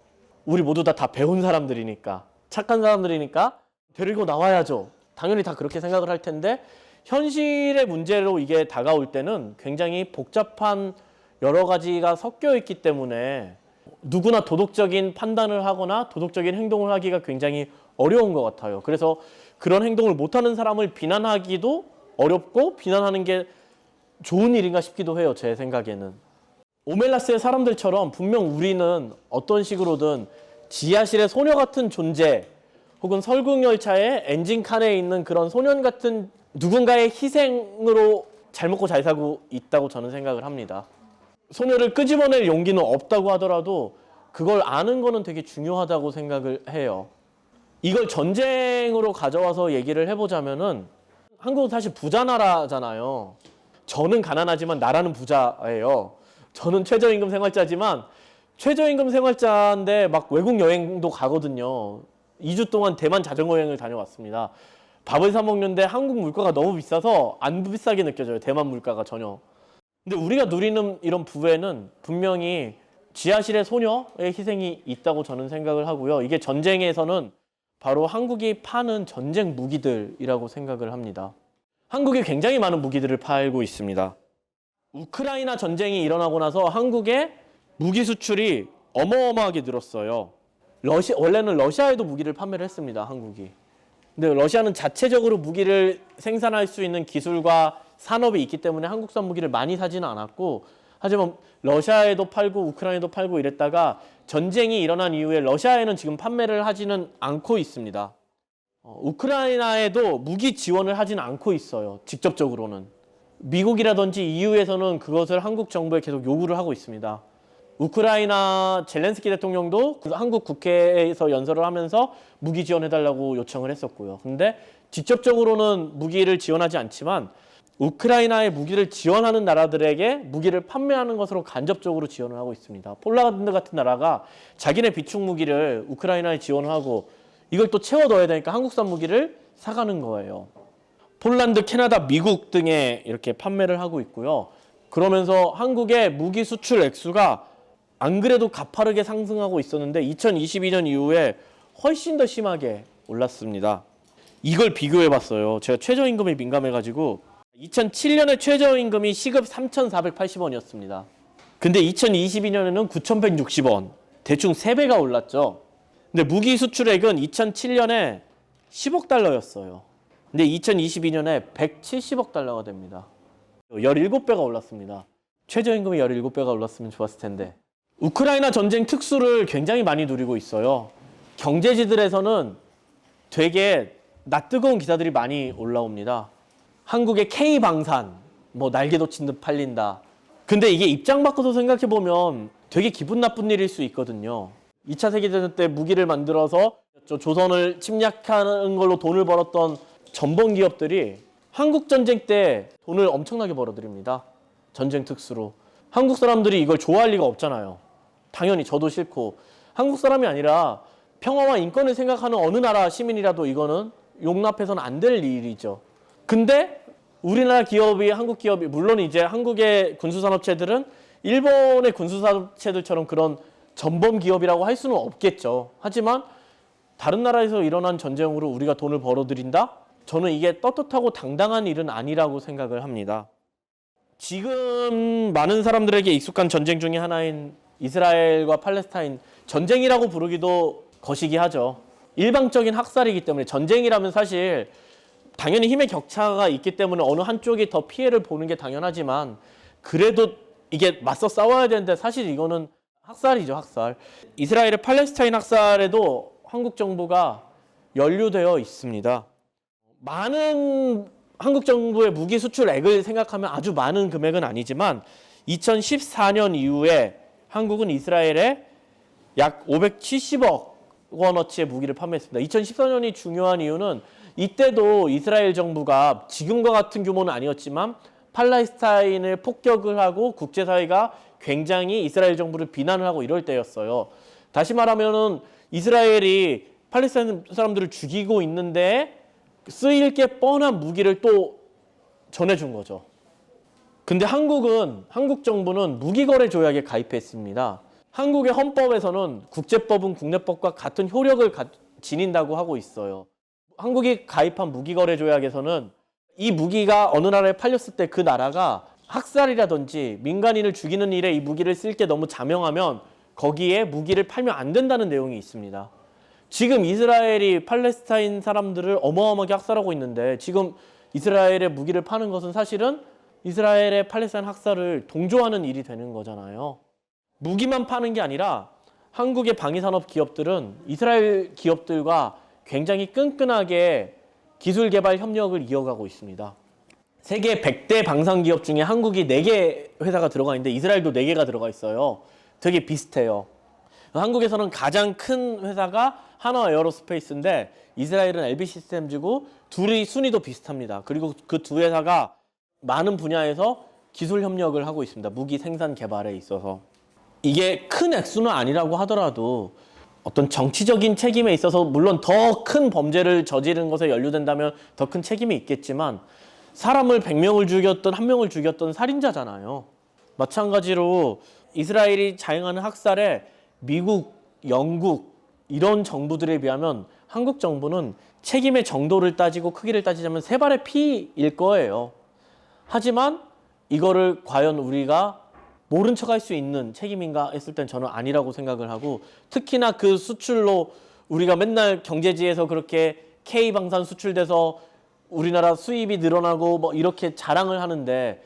우리 모두 다 배운 사람들이니까, 착한 사람들이니까 데리고 나와야죠. 당연히 다 그렇게 생각을 할 텐데 현실의 문제로 이게 다가올 때는 굉장히 복잡한 여러 가지가 섞여 있기 때문에 누구나 도덕적인 판단을 하거나 도덕적인 행동을 하기가 굉장히 어려운 것 같아요. 그래서 그런 행동을 못하는 사람을 비난하기도 어렵고 비난하는 게 좋은 일인가 싶기도 해요. 제 생각에는. 오멜라스의 사람들처럼 분명 우리는 어떤 식으로든 지하실의 소녀 같은 존재 혹은 설국열차의 엔진칸에 있는 그런 소년 같은 누군가의 희생으로 잘 먹고 잘 살고 있다고 저는 생각을 합니다. 소녀를 끄집어낼 용기는 없다고 하더라도 그걸 아는 거는 되게 중요하다고 생각을 해요. 이걸 전쟁으로 가져와서 얘기를 해보자면은 한국은 사실 부자 나라잖아요. 저는 가난하지만 나라는 부자예요. 저는 최저임금 생활자지만 최저임금 생활자인데 막 외국 여행도 가거든요. 2주 동안 대만 자전거 여행을 다녀왔습니다. 밥을 사 먹는데 한국 물가가 너무 비싸서 안 비싸게 느껴져요. 대만 물가가 전혀. 근데 우리가 누리는 이런 부에는 분명히 지하실의 소녀의 희생이 있다고 저는 생각을 하고요. 이게 전쟁에서는 바로 한국이 파는 전쟁 무기들이라고 생각을 합니다. 한국이 굉장히 많은 무기들을 팔고 있습니다. 우크라이나 전쟁이 일어나고 나서 한국의 무기 수출이 어마어마하게 늘었어요. 원래는 러시아에도 무기를 판매를 했습니다. 한국이. 근데 러시아는 자체적으로 무기를 생산할 수 있는 기술과 산업이 있기 때문에 한국산 무기를 많이 사지는 않았고 하지만 러시아에도 팔고 우크라이나에도 팔고 이랬다가 전쟁이 일어난 이후에 러시아에는 지금 판매를 하지는 않고 있습니다. 우크라이나에도 무기 지원을 하지는 않고 있어요. 직접적으로는. 미국이라든지 EU에서는 그것을 한국 정부에 계속 요구를 하고 있습니다. 우크라이나 젤렌스키 대통령도 한국 국회에서 연설을 하면서 무기 지원해달라고 요청을 했었고요. 근데 직접적으로는 무기를 지원하지 않지만 우크라이나의 무기를 지원하는 나라들에게 무기를 판매하는 것으로 간접적으로 지원을 하고 있습니다. 폴란드 같은 나라가 자기네 비축 무기를 우크라이나에 지원을 하고 이걸 또 채워 넣어야 되니까 한국산 무기를 사가는 거예요. 폴란드, 캐나다, 미국 등에 이렇게 판매를 하고 있고요. 그러면서 한국의 무기 수출 액수가 안 그래도 가파르게 상승하고 있었는데 2022년 이후에 훨씬 더 심하게 올랐습니다. 이걸 비교해봤어요. 제가 최저임금에 민감해가지고 2007년에 최저임금이 시급 3,480원이었습니다. 근데 2022년에는 9,160원. 대충 3배가 올랐죠. 근데 무기 수출액은 2007년에 10억 달러였어요. 근데 2022년에 170억 달러가 됩니다. 17배가 올랐습니다. 최저임금이 17배가 올랐으면 좋았을 텐데. 우크라이나 전쟁 특수를 굉장히 많이 누리고 있어요. 경제지들에서는 되게 낯뜨거운 기사들이 많이 올라옵니다. 한국의 K방산, 날개 돋친 듯 팔린다. 근데 이게 입장 바꿔서 생각해보면 되게 기분 나쁜 일일 수 있거든요. 2차 세계대전 때 무기를 만들어서 조선을 침략하는 걸로 돈을 벌었던 전범 기업들이 한국 전쟁 때 돈을 엄청나게 벌어들입니다. 전쟁 특수로. 한국 사람들이 이걸 좋아할 리가 없잖아요. 당연히 저도 싫고. 한국 사람이 아니라 평화와 인권을 생각하는 어느 나라 시민이라도 이거는 용납해서는 안 될 일이죠. 근데 우리나라 기업이, 한국 기업이, 물론 이제 한국의 군수산업체들은 일본의 군수산업체들처럼 그런 전범 기업이라고 할 수는 없겠죠. 하지만 다른 나라에서 일어난 전쟁으로 우리가 돈을 벌어들인다? 저는 이게 떳떳하고 당당한 일은 아니라고 생각을 합니다. 지금 많은 사람들에게 익숙한 전쟁 중에 하나인 이스라엘과 팔레스타인 전쟁이라고 부르기도 거시기 하죠. 일방적인 학살이기 때문에 전쟁이라면 사실 당연히 힘의 격차가 있기 때문에 어느 한쪽이 더 피해를 보는 게 당연하지만 그래도 이게 맞서 싸워야 되는데 사실 이거는 학살이죠, 학살. 이스라엘의 팔레스타인 학살에도 한국 정부가 연루되어 있습니다. 많은 한국 정부의 무기 수출액을 생각하면 아주 많은 금액은 아니지만 2014년 이후에 한국은 이스라엘에 약 570억 원어치의 무기를 판매했습니다. 2014년이 중요한 이유는 이때도 이스라엘 정부가 지금과 같은 규모는 아니었지만 팔레스타인을 폭격을 하고 국제사회가 굉장히 이스라엘 정부를 비난을 하고 이럴 때였어요. 다시 말하면은 이스라엘이 팔레스타인 사람들을 죽이고 있는데 쓰일 게 뻔한 무기를 또 전해준 거죠. 근데 한국 정부는 무기거래 조약에 가입했습니다. 한국의 헌법에서는 국제법은 국내법과 같은 효력을 지닌다고 하고 있어요. 한국이 가입한 무기거래 조약에서는 이 무기가 어느 나라에 팔렸을 때 그 나라가 학살이라든지 민간인을 죽이는 일에 이 무기를 쓸 게 너무 자명하면 거기에 무기를 팔면 안 된다는 내용이 있습니다. 지금 이스라엘이 팔레스타인 사람들을 어마어마하게 학살하고 있는데 지금 이스라엘의 무기를 파는 것은 사실은 이스라엘의 팔레스타인 학살을 동조하는 일이 되는 거잖아요. 무기만 파는 게 아니라 한국의 방위산업 기업들은 이스라엘 기업들과 굉장히 끈끈하게 기술 개발 협력을 이어가고 있습니다. 세계 100대 방산 기업 중에 한국이 4개 회사가 들어가 있는데 이스라엘도 4개가 들어가 있어요. 되게 비슷해요. 한국에서는 가장 큰 회사가 한화 에어로스페이스인데 이스라엘은 LB 시스템즈고 둘이 순위도 비슷합니다. 그리고 그 두 회사가 많은 분야에서 기술 협력을 하고 있습니다. 무기 생산 개발에 있어서. 이게 큰 액수는 아니라고 하더라도 어떤 정치적인 책임에 있어서 물론 더 큰 범죄를 저지른 것에 연루된다면 더 큰 책임이 있겠지만 사람을 100명을 죽였던 1명을 죽였던 살인자잖아요. 마찬가지로 이스라엘이 자행하는 학살에 미국, 영국 이런 정부들에 비하면 한국 정부는 책임의 정도를 따지고 크기를 따지자면 세 발의 피일 거예요. 하지만 이거를 과연 우리가 모른 척할 수 있는 책임인가 했을 땐 저는 아니라고 생각을 하고 특히나 그 수출로 우리가 맨날 경제지에서 그렇게 K방산 수출돼서 우리나라 수입이 늘어나고 뭐 이렇게 자랑을 하는데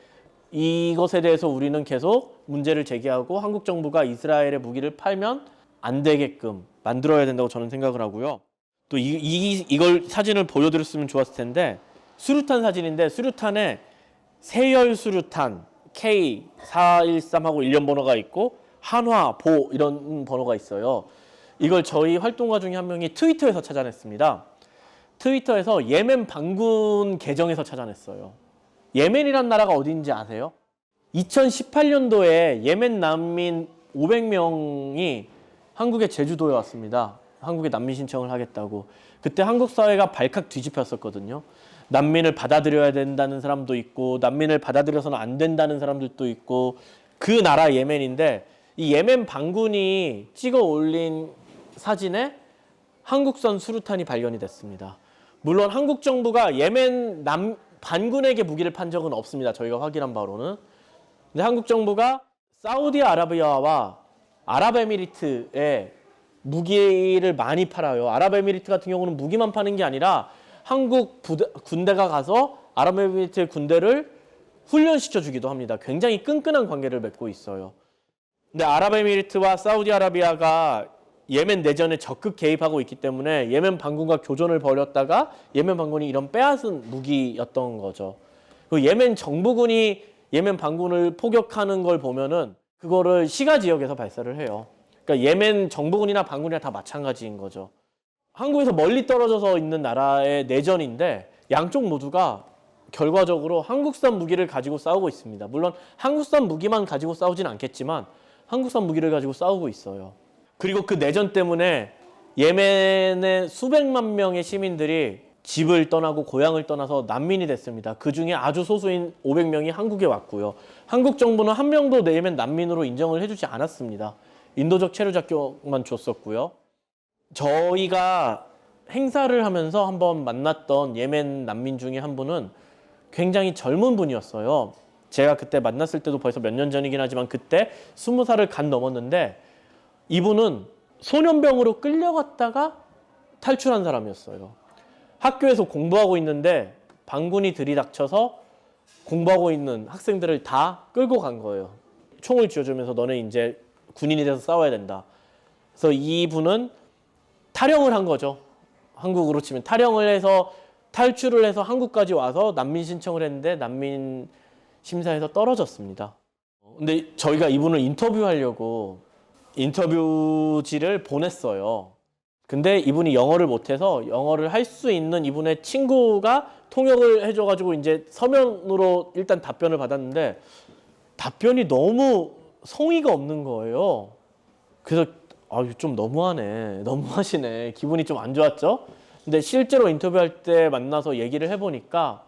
이것에 대해서 우리는 계속 문제를 제기하고 한국 정부가 이스라엘의 무기를 팔면 안 되게끔 만들어야 된다고 저는 생각을 하고요. 또 이걸 사진을 보여드렸으면 좋았을 텐데 수류탄 사진인데 수류탄에 세열 수류탄 K413하고 일련 번호가 있고 한화, 보 이런 번호가 있어요. 이걸 저희 활동가 중에 한 명이 트위터에서 찾아냈습니다. 트위터에서 예멘 반군 계정에서 찾아냈어요. 예멘이란 나라가 어디인지 아세요? 2018년도에 예멘 난민 500명이 한국의 제주도에 왔습니다. 한국에 난민 신청을 하겠다고. 그때 한국 사회가 발칵 뒤집혔었거든요. 난민을 받아들여야 된다는 사람도 있고 난민을 받아들여서는 안 된다는 사람들도 있고 그 나라 예멘인데 이 예멘 반군이 찍어 올린 사진에 한국산 수류탄이 발견이 됐습니다. 물론 한국 정부가 예멘 반군에게 무기를 판 적은 없습니다. 저희가 확인한 바로는. 근데 한국 정부가 사우디아라비아와 아랍에미리트에 무기를 많이 팔아요. 아랍에미리트 같은 경우는 무기만 파는 게 아니라 한국 군대가 가서 아랍에미리트의 군대를 훈련시켜 주기도 합니다. 굉장히 끈끈한 관계를 맺고 있어요. 근데 아랍에미리트와 사우디아라비아가 예멘 내전에 적극 개입하고 있기 때문에 예멘 반군과 교전을 벌였다가 예멘 반군이 이런 빼앗은 무기였던 거죠. 그 예멘 정부군이 예멘 반군을 포격하는 걸 보면은 그거를 시가 지역에서 발사를 해요. 그러니까 예멘 정부군이나 반군이나 다 마찬가지인 거죠. 한국에서 멀리 떨어져서 있는 나라의 내전인데 양쪽 모두가 결과적으로 한국산 무기를 가지고 싸우고 있습니다. 물론 한국산 무기만 가지고 싸우진 않겠지만 한국산 무기를 가지고 싸우고 있어요. 그리고 그 내전 때문에 예멘의 수백만 명의 시민들이 집을 떠나고 고향을 떠나서 난민이 됐습니다. 그중에 아주 소수인 500명이 한국에 왔고요. 한국 정부는 한 명도 예멘 난민으로 인정을 해주지 않았습니다. 인도적 체류 자격만 줬었고요. 저희가 행사를 하면서 한번 만났던 예멘 난민 중에 한 분은 굉장히 젊은 분이었어요. 제가 그때 만났을 때도 벌써 몇 년 전이긴 하지만 그때 20살을 간 넘었는데 이분은 소년병으로 끌려갔다가 탈출한 사람이었어요. 학교에서 공부하고 있는데 반군이 들이닥쳐서 공부하고 있는 학생들을 다 끌고 간 거예요. 총을 쥐어주면서 너네 이제 군인이 돼서 싸워야 된다. 그래서 이분은 탈영을 한 거죠. 한국으로 치면 탈영을 해서 탈출을 해서 한국까지 와서 난민 신청을 했는데 난민 심사에서 떨어졌습니다. 근데 저희가 이분을 인터뷰하려고 인터뷰지를 보냈어요. 근데 이분이 영어를 못해서 영어를 할 수 있는 이분의 친구가 통역을 해줘가지고 이제 서면으로 일단 답변을 받았는데 답변이 너무 성의가 없는 거예요. 그래서 좀 너무하시네. 기분이 좀 안 좋았죠. 근데 실제로 인터뷰할 때 만나서 얘기를 해보니까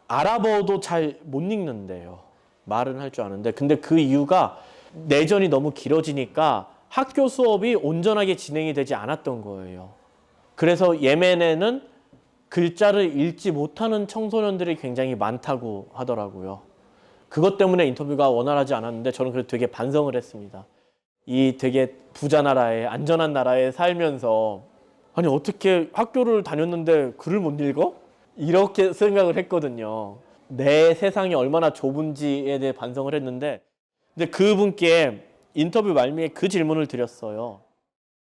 아랍어도 잘 못 읽는데요. 말은 할 줄 아는데. 근데 그 이유가 내전이 너무 길어지니까 학교 수업이 온전하게 진행이 되지 않았던 거예요. 그래서 예멘에는 글자를 읽지 못하는 청소년들이 굉장히 많다고 하더라고요. 그것 때문에 인터뷰가 원활하지 않았는데 저는 그래도 되게 반성을 했습니다. 이 되게 부자 나라에 안전한 나라에 살면서 아니 어떻게 학교를 다녔는데 글을 못 읽어? 이렇게 생각을 했거든요. 내 세상이 얼마나 좁은지에 대해 반성을 했는데 근데 그분께 인터뷰 말미에 그 질문을 드렸어요.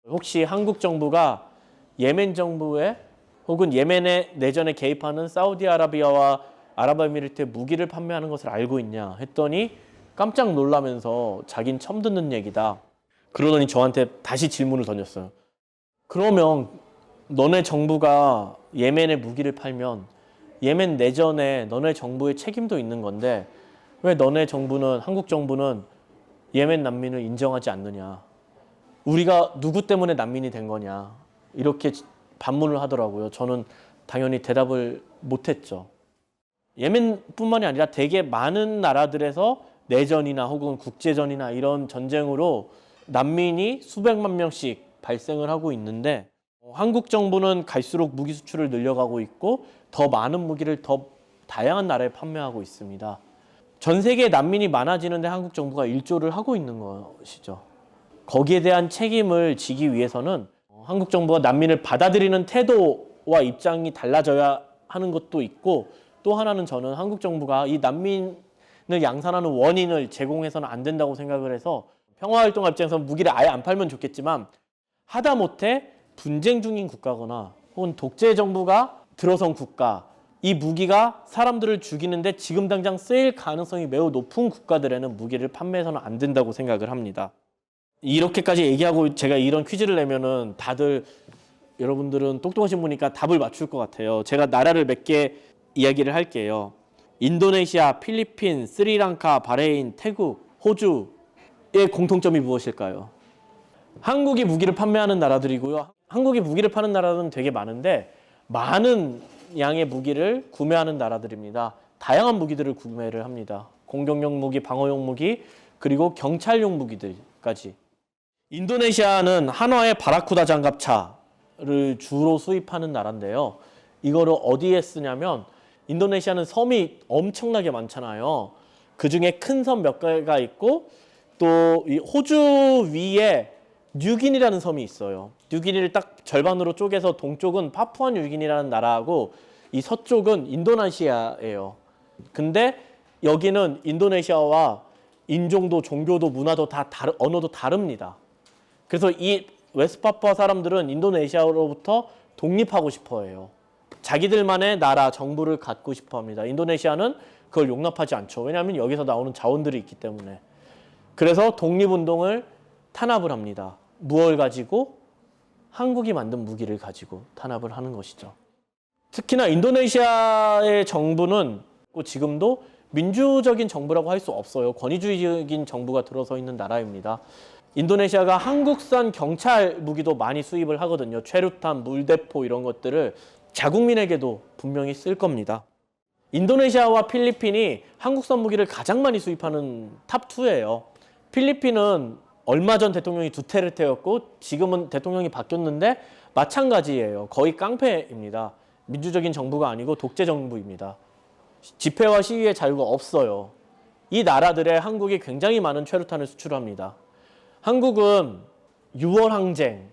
혹시 한국 정부가 예멘 정부에 혹은 예멘의 내전에 개입하는 사우디아라비아와 아랍에미리트에 무기를 판매하는 것을 알고 있냐 했더니 깜짝 놀라면서 자긴 처음 듣는 얘기다. 그러더니 저한테 다시 질문을 던졌어요. 그러면 너네 정부가 예멘에 무기를 팔면 예멘 내전에 너네 정부의 책임도 있는 건데 왜 너네 정부는 한국 정부는 예멘 난민을 인정하지 않느냐. 우리가 누구 때문에 난민이 된 거냐. 이렇게 반문을 하더라고요. 저는 당연히 대답을 못했죠. 예멘뿐만이 아니라 되게 많은 나라들에서 내전이나 혹은 국제전이나 이런 전쟁으로 난민이 수백만 명씩 발생을 하고 있는데 한국 정부는 갈수록 무기 수출을 늘려가고 있고 더 많은 무기를 더 다양한 나라에 판매하고 있습니다. 전 세계에 난민이 많아지는데 한국 정부가 일조를 하고 있는 것이죠. 거기에 대한 책임을 지기 위해서는 한국 정부가 난민을 받아들이는 태도와 입장이 달라져야 하는 것도 있고 또 하나는 저는 한국 정부가 이 난민을 양산하는 원인을 제공해서는 안 된다고 생각을 해서 평화활동가 입장에서 무기를 아예 안 팔면 좋겠지만 하다못해 분쟁 중인 국가거나 혹은 독재 정부가 들어선 국가 이 무기가 사람들을 죽이는데 지금 당장 쓰일 가능성이 매우 높은 국가들에는 무기를 판매해서는 안 된다고 생각을 합니다. 이렇게까지 얘기하고 제가 이런 퀴즈를 내면은 다들 여러분들은 똑똑하신 분이니까 답을 맞출 것 같아요. 제가 나라를 몇 개 이야기를 할게요. 인도네시아, 필리핀, 스리랑카, 바레인, 태국, 호주의 공통점이 무엇일까요? 한국이 무기를 판매하는 나라들이고요. 한국이 무기를 파는 나라는 되게 많은데 많은 양의 무기를 구매하는 나라들입니다. 다양한 무기들을 구매를 합니다. 공격용 무기, 방어용 무기, 그리고 경찰용 무기들까지. 인도네시아는 한화의 바라쿠다 장갑차를 주로 수입하는 나라인데요. 이거를 어디에 쓰냐면 인도네시아는 섬이 엄청나게 많잖아요. 그중에 큰 섬 몇 개가 있고 또 이 호주 위에 뉴기니라는 섬이 있어요. 뉴기니를 딱 절반으로 쪼개서 동쪽은 파푸아 뉴기니라는 나라하고 이 서쪽은 인도네시아예요. 근데 여기는 인도네시아와 인종도 종교도 문화도 언어도 다릅니다. 그래서 이 웨스트파푸아 사람들은 인도네시아로부터 독립하고 싶어 해요. 자기들만의 나라, 정부를 갖고 싶어 합니다. 인도네시아는 그걸 용납하지 않죠. 왜냐하면 여기서 나오는 자원들이 있기 때문에. 그래서 독립운동을 탄압을 합니다. 무엇을 가지고? 한국이 만든 무기를 가지고 탄압을 하는 것이죠. 특히나 인도네시아의 정부는 지금도 민주적인 정부라고 할 수 없어요. 권위주의적인 정부가 들어서 있는 나라입니다. 인도네시아가 한국산 경찰 무기도 많이 수입을 하거든요. 최루탄, 물대포 이런 것들을 자국민에게도 분명히 쓸 겁니다. 인도네시아와 필리핀이 한국산 무기를 가장 많이 수입하는 탑2예요. 필리핀은 얼마 전 대통령이 두테르테였고 지금은 대통령이 바뀌었는데 마찬가지예요. 거의 깡패입니다. 민주적인 정부가 아니고 독재 정부입니다. 집회와 시위의 자유가 없어요. 이 나라들에 한국이 굉장히 많은 최루탄을 수출합니다. 한국은 6월 항쟁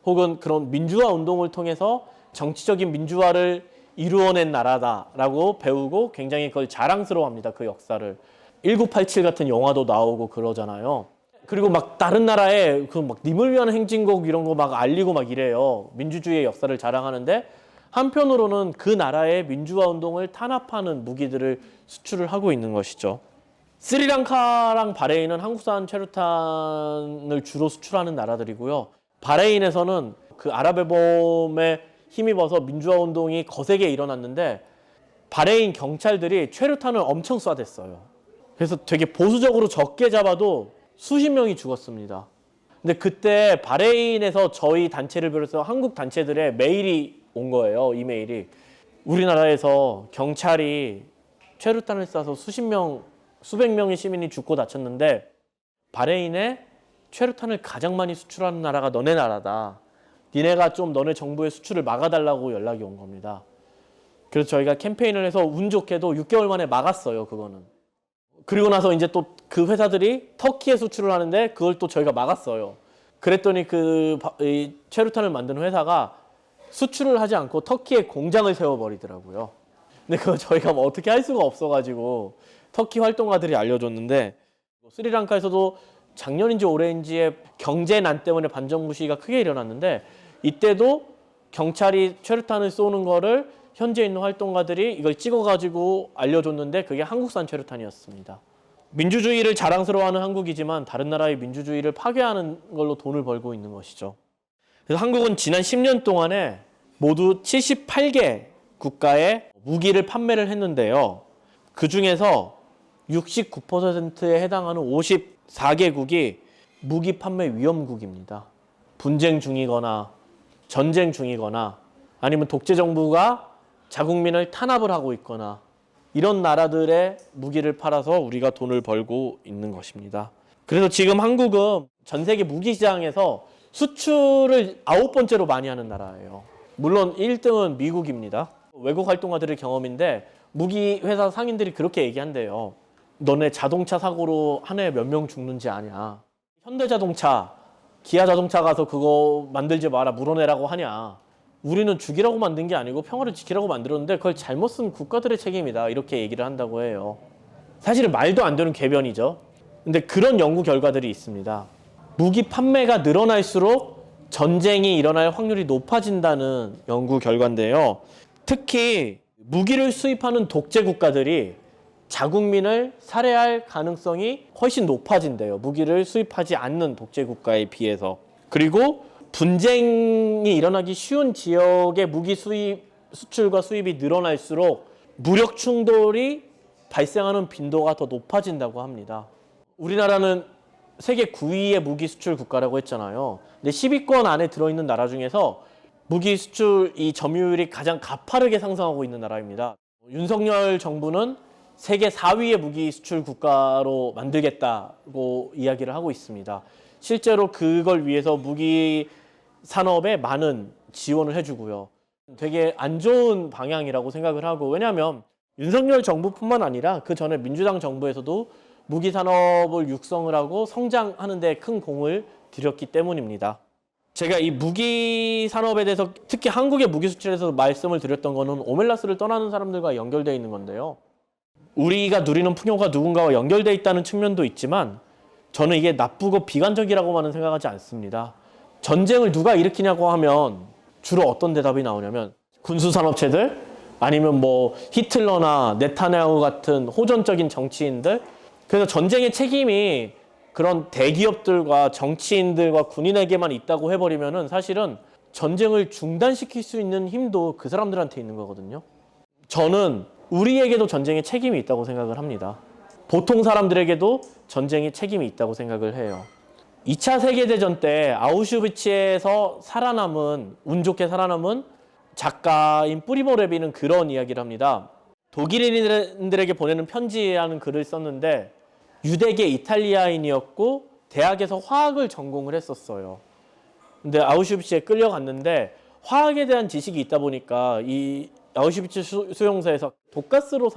혹은 그런 민주화 운동을 통해서 정치적인 민주화를 이루어낸 나라다라고 배우고 굉장히 그걸 자랑스러워합니다. 그 역사를. 1987 같은 영화도 나오고 그러잖아요. 그리고 막 다른 나라에 그 막 님을 위한 행진곡 이런 거 막 알리고 막 이래요. 민주주의의 역사를 자랑하는데 한편으로는 그 나라의 민주화 운동을 탄압하는 무기들을 수출을 하고 있는 것이죠. 스리랑카랑 바레인은 한국산 최루탄을 주로 수출하는 나라들이고요. 바레인에서는 그 아랍의 봄에 힘입어서 민주화 운동이 거세게 일어났는데 바레인 경찰들이 최루탄을 엄청 쏴댔어요. 그래서 되게 보수적으로 적게 잡아도 수십 명이 죽었습니다. 근데 그때 바레인에서 저희 단체를 비롯해서 한국 단체들의 메일이 온 거예요. 이메일이. 우리나라에서 경찰이 최루탄을 쏴서 수백 명의 시민이 죽고 다쳤는데 바레인에 최루탄을 가장 많이 수출하는 나라가 너네 나라다. 니네가 좀 너네 정부의 수출을 막아달라고 연락이 온 겁니다. 그래서 저희가 캠페인을 해서 운 좋게도 6개월 만에 막았어요. 그거는. 그리고 나서 이제 또 그 회사들이 터키에 수출을 하는데 그걸 또 저희가 막았어요. 그랬더니 이 최루탄을 만드는 회사가 수출을 하지 않고 터키에 공장을 세워버리더라고요. 근데 그거 저희가 뭐 어떻게 할 수가 없어가지고 터키 활동가들이 알려줬는데 스리랑카에서도 작년인지 올해인지에 경제난 때문에 반정부 시위가 크게 일어났는데 이때도 경찰이 최루탄을 쏘는 거를 현지에 있는 활동가들이 이걸 찍어가지고 알려줬는데 그게 한국산 최루탄이었습니다. 민주주의를 자랑스러워하는 한국이지만 다른 나라의 민주주의를 파괴하는 걸로 돈을 벌고 있는 것이죠. 그래서 한국은 지난 10년 동안에 모두 78개 국가에 무기를 판매를 했는데요. 그 중에서 69%에 해당하는 54개국이 무기 판매 위험국입니다. 분쟁 중이거나 전쟁 중이거나 아니면 독재 정부가 자국민을 탄압을 하고 있거나 이런 나라들의 무기를 팔아서 우리가 돈을 벌고 있는 것입니다. 그래서 지금 한국은 전 세계 무기 시장에서 수출을 9번째로 많이 하는 나라예요. 물론 1등은 미국입니다. 외국 활동가들의 경험인데 무기 회사 상인들이 그렇게 얘기한대요. 너네 자동차 사고로 한 해에 몇 명 죽는지 아냐. 현대자동차, 기아자동차 가서 그거 만들지 마라 물어내라고 하냐. 우리는 죽이라고 만든 게 아니고 평화를 지키라고 만들었는데 그걸 잘못 쓴 국가들의 책임이다. 이렇게 얘기를 한다고 해요. 사실은 말도 안 되는 궤변이죠. 근데 그런 연구 결과들이 있습니다. 무기 판매가 늘어날수록 전쟁이 일어날 확률이 높아진다는 연구 결과인데요. 특히 무기를 수입하는 독재 국가들이 자국민을 살해할 가능성이 훨씬 높아진대요. 무기를 수입하지 않는 독재 국가에 비해서. 그리고 분쟁이 일어나기 쉬운 지역의 무기 수출과 수입이 늘어날수록 무력 충돌이 발생하는 빈도가 더 높아진다고 합니다. 우리나라는 세계 9위의 무기 수출 국가라고 했잖아요. 근데 10위권 안에 들어있는 나라 중에서 무기 수출 이 점유율이 가장 가파르게 상승하고 있는 나라입니다. 윤석열 정부는 세계 4위의 무기 수출 국가로 만들겠다고 이야기를 하고 있습니다. 실제로 그걸 위해서 무기 산업에 많은 지원을 해주고요. 되게 안 좋은 방향이라고 생각을 하고 왜냐하면 윤석열 정부뿐만 아니라 그 전에 민주당 정부에서도 무기 산업을 육성을 하고 성장하는 데 큰 공을 들였기 때문입니다. 제가 이 무기 산업에 대해서 특히 한국의 무기 수출에 대해서 말씀을 드렸던 거는 오멜라스를 떠나는 사람들과 연결되어 있는 건데요. 우리가 누리는 풍요가 누군가와 연결되어 있다는 측면도 있지만 저는 이게 나쁘고 비관적이라고만은 생각하지 않습니다. 전쟁을 누가 일으키냐고 하면 주로 어떤 대답이 나오냐면 군수산업체들 아니면 뭐 히틀러나 네타냐후 같은 호전적인 정치인들. 그래서 전쟁의 책임이 그런 대기업들과 정치인들과 군인에게만 있다고 해버리면은 사실은 전쟁을 중단시킬 수 있는 힘도 그 사람들한테 있는 거거든요. 저는 우리에게도 전쟁의 책임이 있다고 생각을 합니다. 보통 사람들에게도 전쟁의 책임이 있다고 생각을 해요. 2차 세계대전 때 아우슈비츠에서 운 좋게 살아남은 작가인 뿌리모 레비는 그런 이야기를 합니다. 독일인들에게 보내는 편지라는 글을 썼는데 유대계 이탈리아인이었고 대학에서 화학을 전공을 했었어요. 근데 아우슈비츠에 끌려갔는데 화학에 대한 지식이 있다 보니까 이 아우슈비츠 수용소에서 독가스로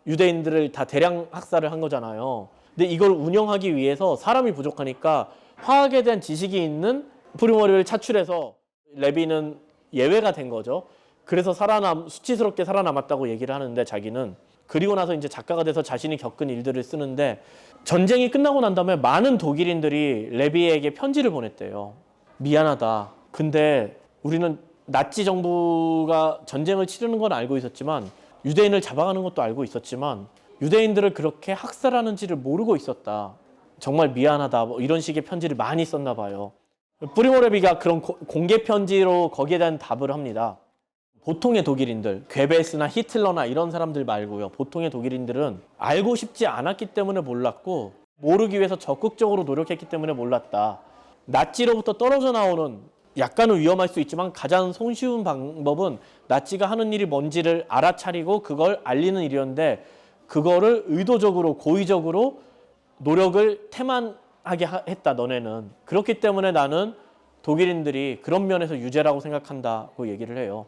유대인들을 다 대량 학살을 한 거잖아요. 근데 이걸 운영하기 위해서 사람이 부족하니까 화학에 대한 지식이 있는 프리모리를 차출해서 레비는 예외가 된 거죠. 그래서 수치스럽게 살아남았다고 얘기를 하는데 자기는 그리고 나서 이제 작가가 돼서 자신이 겪은 일들을 쓰는데 전쟁이 끝나고 난 다음에 많은 독일인들이 레비에게 편지를 보냈대요. 미안하다. 근데 우리는 나치 정부가 전쟁을 치르는 건 알고 있었지만 유대인을 잡아가는 것도 알고 있었지만 유대인들을 그렇게 학살하는지를 모르고 있었다. 정말 미안하다. 뭐 이런 식의 편지를 많이 썼나 봐요. 프리모 레비가 그런 공개 편지로 거기에 대한 답을 합니다. 보통의 독일인들, 괴베스나 히틀러나 이런 사람들 말고요. 보통의 독일인들은 알고 싶지 않았기 때문에 몰랐고 모르기 위해서 적극적으로 노력했기 때문에 몰랐다. 나치로부터 떨어져 나오는 약간은 위험할 수 있지만 가장 손쉬운 방법은 나치가 하는 일이 뭔지를 알아차리고 그걸 알리는 일이었는데 그거를 의도적으로 고의적으로 노력을 태만하게 했다 너네는. 그렇기 때문에 나는 독일인들이 그런 면에서 유죄라고 생각한다고 얘기를 해요.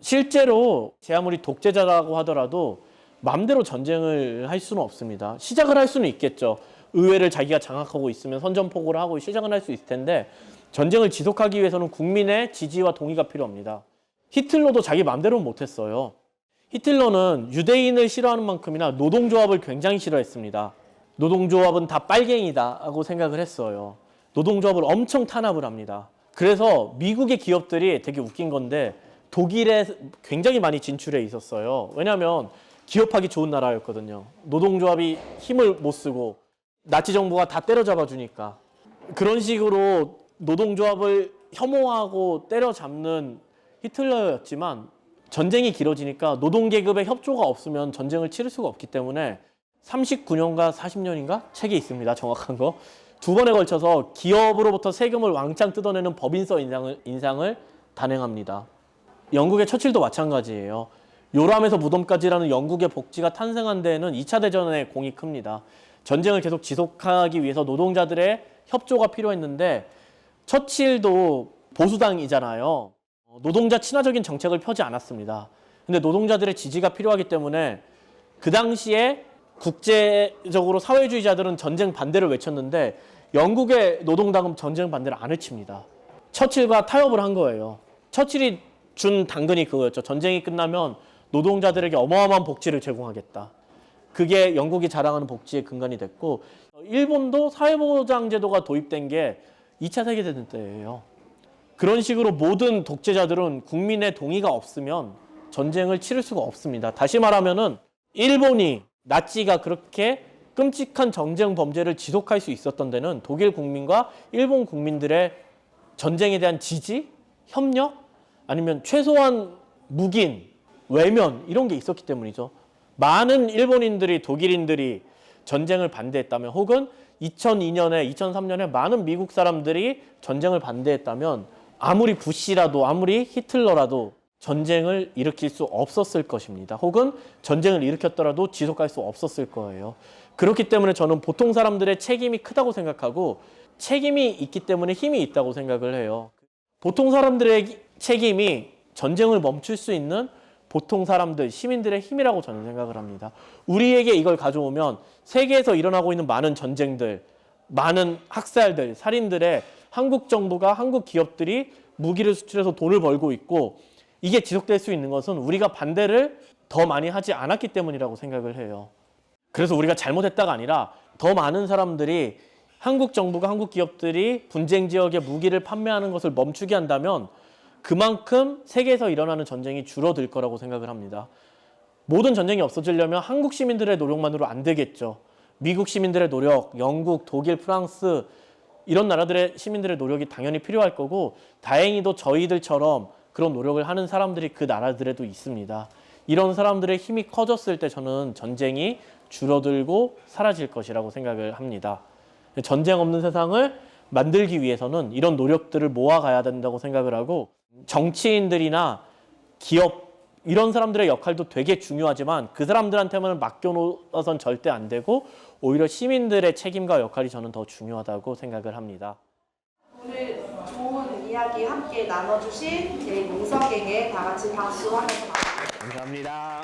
실제로 제 아무리 독재자라고 하더라도 마음대로 전쟁을 할 수는 없습니다. 시작을 할 수는 있겠죠. 의회를 자기가 장악하고 있으면 선전포고를 하고 시작을 할 수 있을 텐데 전쟁을 지속하기 위해서는 국민의 지지와 동의가 필요합니다. 히틀러도 자기 마음대로는 못했어요. 히틀러는 유대인을 싫어하는 만큼이나 노동조합을 굉장히 싫어했습니다. 노동조합은 다 빨갱이다 하고 생각을 했어요. 노동조합을 엄청 탄압을 합니다. 그래서 미국의 기업들이 되게 웃긴 건데 독일에 굉장히 많이 진출해 있었어요. 왜냐하면 기업하기 좋은 나라였거든요. 노동조합이 힘을 못 쓰고 나치 정부가 다 때려잡아 주니까. 그런 식으로 노동조합을 혐오하고 때려잡는 히틀러였지만 전쟁이 길어지니까 노동계급의 협조가 없으면 전쟁을 치를 수가 없기 때문에 39년과 40년인가? 책이 있습니다. 정확한 거. 두 번에 걸쳐서 기업으로부터 세금을 왕창 뜯어내는 법인서 인상을 단행합니다. 영국의 처칠도 마찬가지예요. 요람에서 무덤까지라는 영국의 복지가 탄생한 데에는 2차 대전의 공이 큽니다. 전쟁을 계속 지속하기 위해서 노동자들의 협조가 필요했는데 처칠도 보수당이잖아요. 노동자 친화적인 정책을 펴지 않았습니다. 근데 노동자들의 지지가 필요하기 때문에 그 당시에 국제적으로 사회주의자들은 전쟁 반대를 외쳤는데 영국의 노동당은 전쟁 반대를 안 외칩니다. 처칠과 타협을 한 거예요. 처칠이 준 당근이 그거였죠. 전쟁이 끝나면 노동자들에게 어마어마한 복지를 제공하겠다. 그게 영국이 자랑하는 복지의 근간이 됐고 일본도 사회보장제도가 도입된 게 2차 세계대전 때예요. 그런 식으로 모든 독재자들은 국민의 동의가 없으면 전쟁을 치를 수가 없습니다. 다시 말하면은 일본이 나치가 그렇게 끔찍한 정쟁 범죄를 지속할 수 있었던 데는 독일 국민과 일본 국민들의 전쟁에 대한 지지, 협력, 아니면 최소한 묵인, 외면 이런 게 있었기 때문이죠. 많은 일본인들이 독일인들이 전쟁을 반대했다면 혹은 2002년에 2003년에 많은 미국 사람들이 전쟁을 반대했다면 아무리 부시라도 아무리 히틀러라도 전쟁을 일으킬 수 없었을 것입니다. 혹은 전쟁을 일으켰더라도 지속할 수 없었을 거예요. 그렇기 때문에 저는 보통 사람들의 책임이 크다고 생각하고 책임이 있기 때문에 힘이 있다고 생각을 해요. 보통 사람들의 책임이 전쟁을 멈출 수 있는 보통 사람들, 시민들의 힘이라고 저는 생각을 합니다. 우리에게 이걸 가져오면 세계에서 일어나고 있는 많은 전쟁들, 많은 학살들, 살인들에 한국 정부가, 한국 기업들이 무기를 수출해서 돈을 벌고 있고 이게 지속될 수 있는 것은 우리가 반대를 더 많이 하지 않았기 때문이라고 생각을 해요. 그래서 우리가 잘못했다가 아니라 더 많은 사람들이 한국 정부가, 한국 기업들이 분쟁 지역에 무기를 판매하는 것을 멈추게 한다면 그만큼 세계에서 일어나는 전쟁이 줄어들 거라고 생각을 합니다. 모든 전쟁이 없어지려면 한국 시민들의 노력만으로 안 되겠죠. 미국 시민들의 노력, 영국, 독일, 프랑스 이런 나라들의 시민들의 노력이 당연히 필요할 거고 다행히도 저희들처럼 그런 노력을 하는 사람들이 그 나라들에도 있습니다. 이런 사람들의 힘이 커졌을 때 저는 전쟁이 줄어들고 사라질 것이라고 생각을 합니다. 전쟁 없는 세상을 만들기 위해서는 이런 노력들을 모아가야 된다고 생각을 하고 정치인들이나 기업 이런 사람들의 역할도 되게 중요하지만 그 사람들한테만 맡겨놓아선 절대 안 되고 오히려 시민들의 책임과 역할이 저는 더 중요하다고 생각을 합니다. 오늘 좋은 이야기 함께 나눠주신 저희 몽석에게 다 같이 박수 한번 받아주세요. 감사합니다.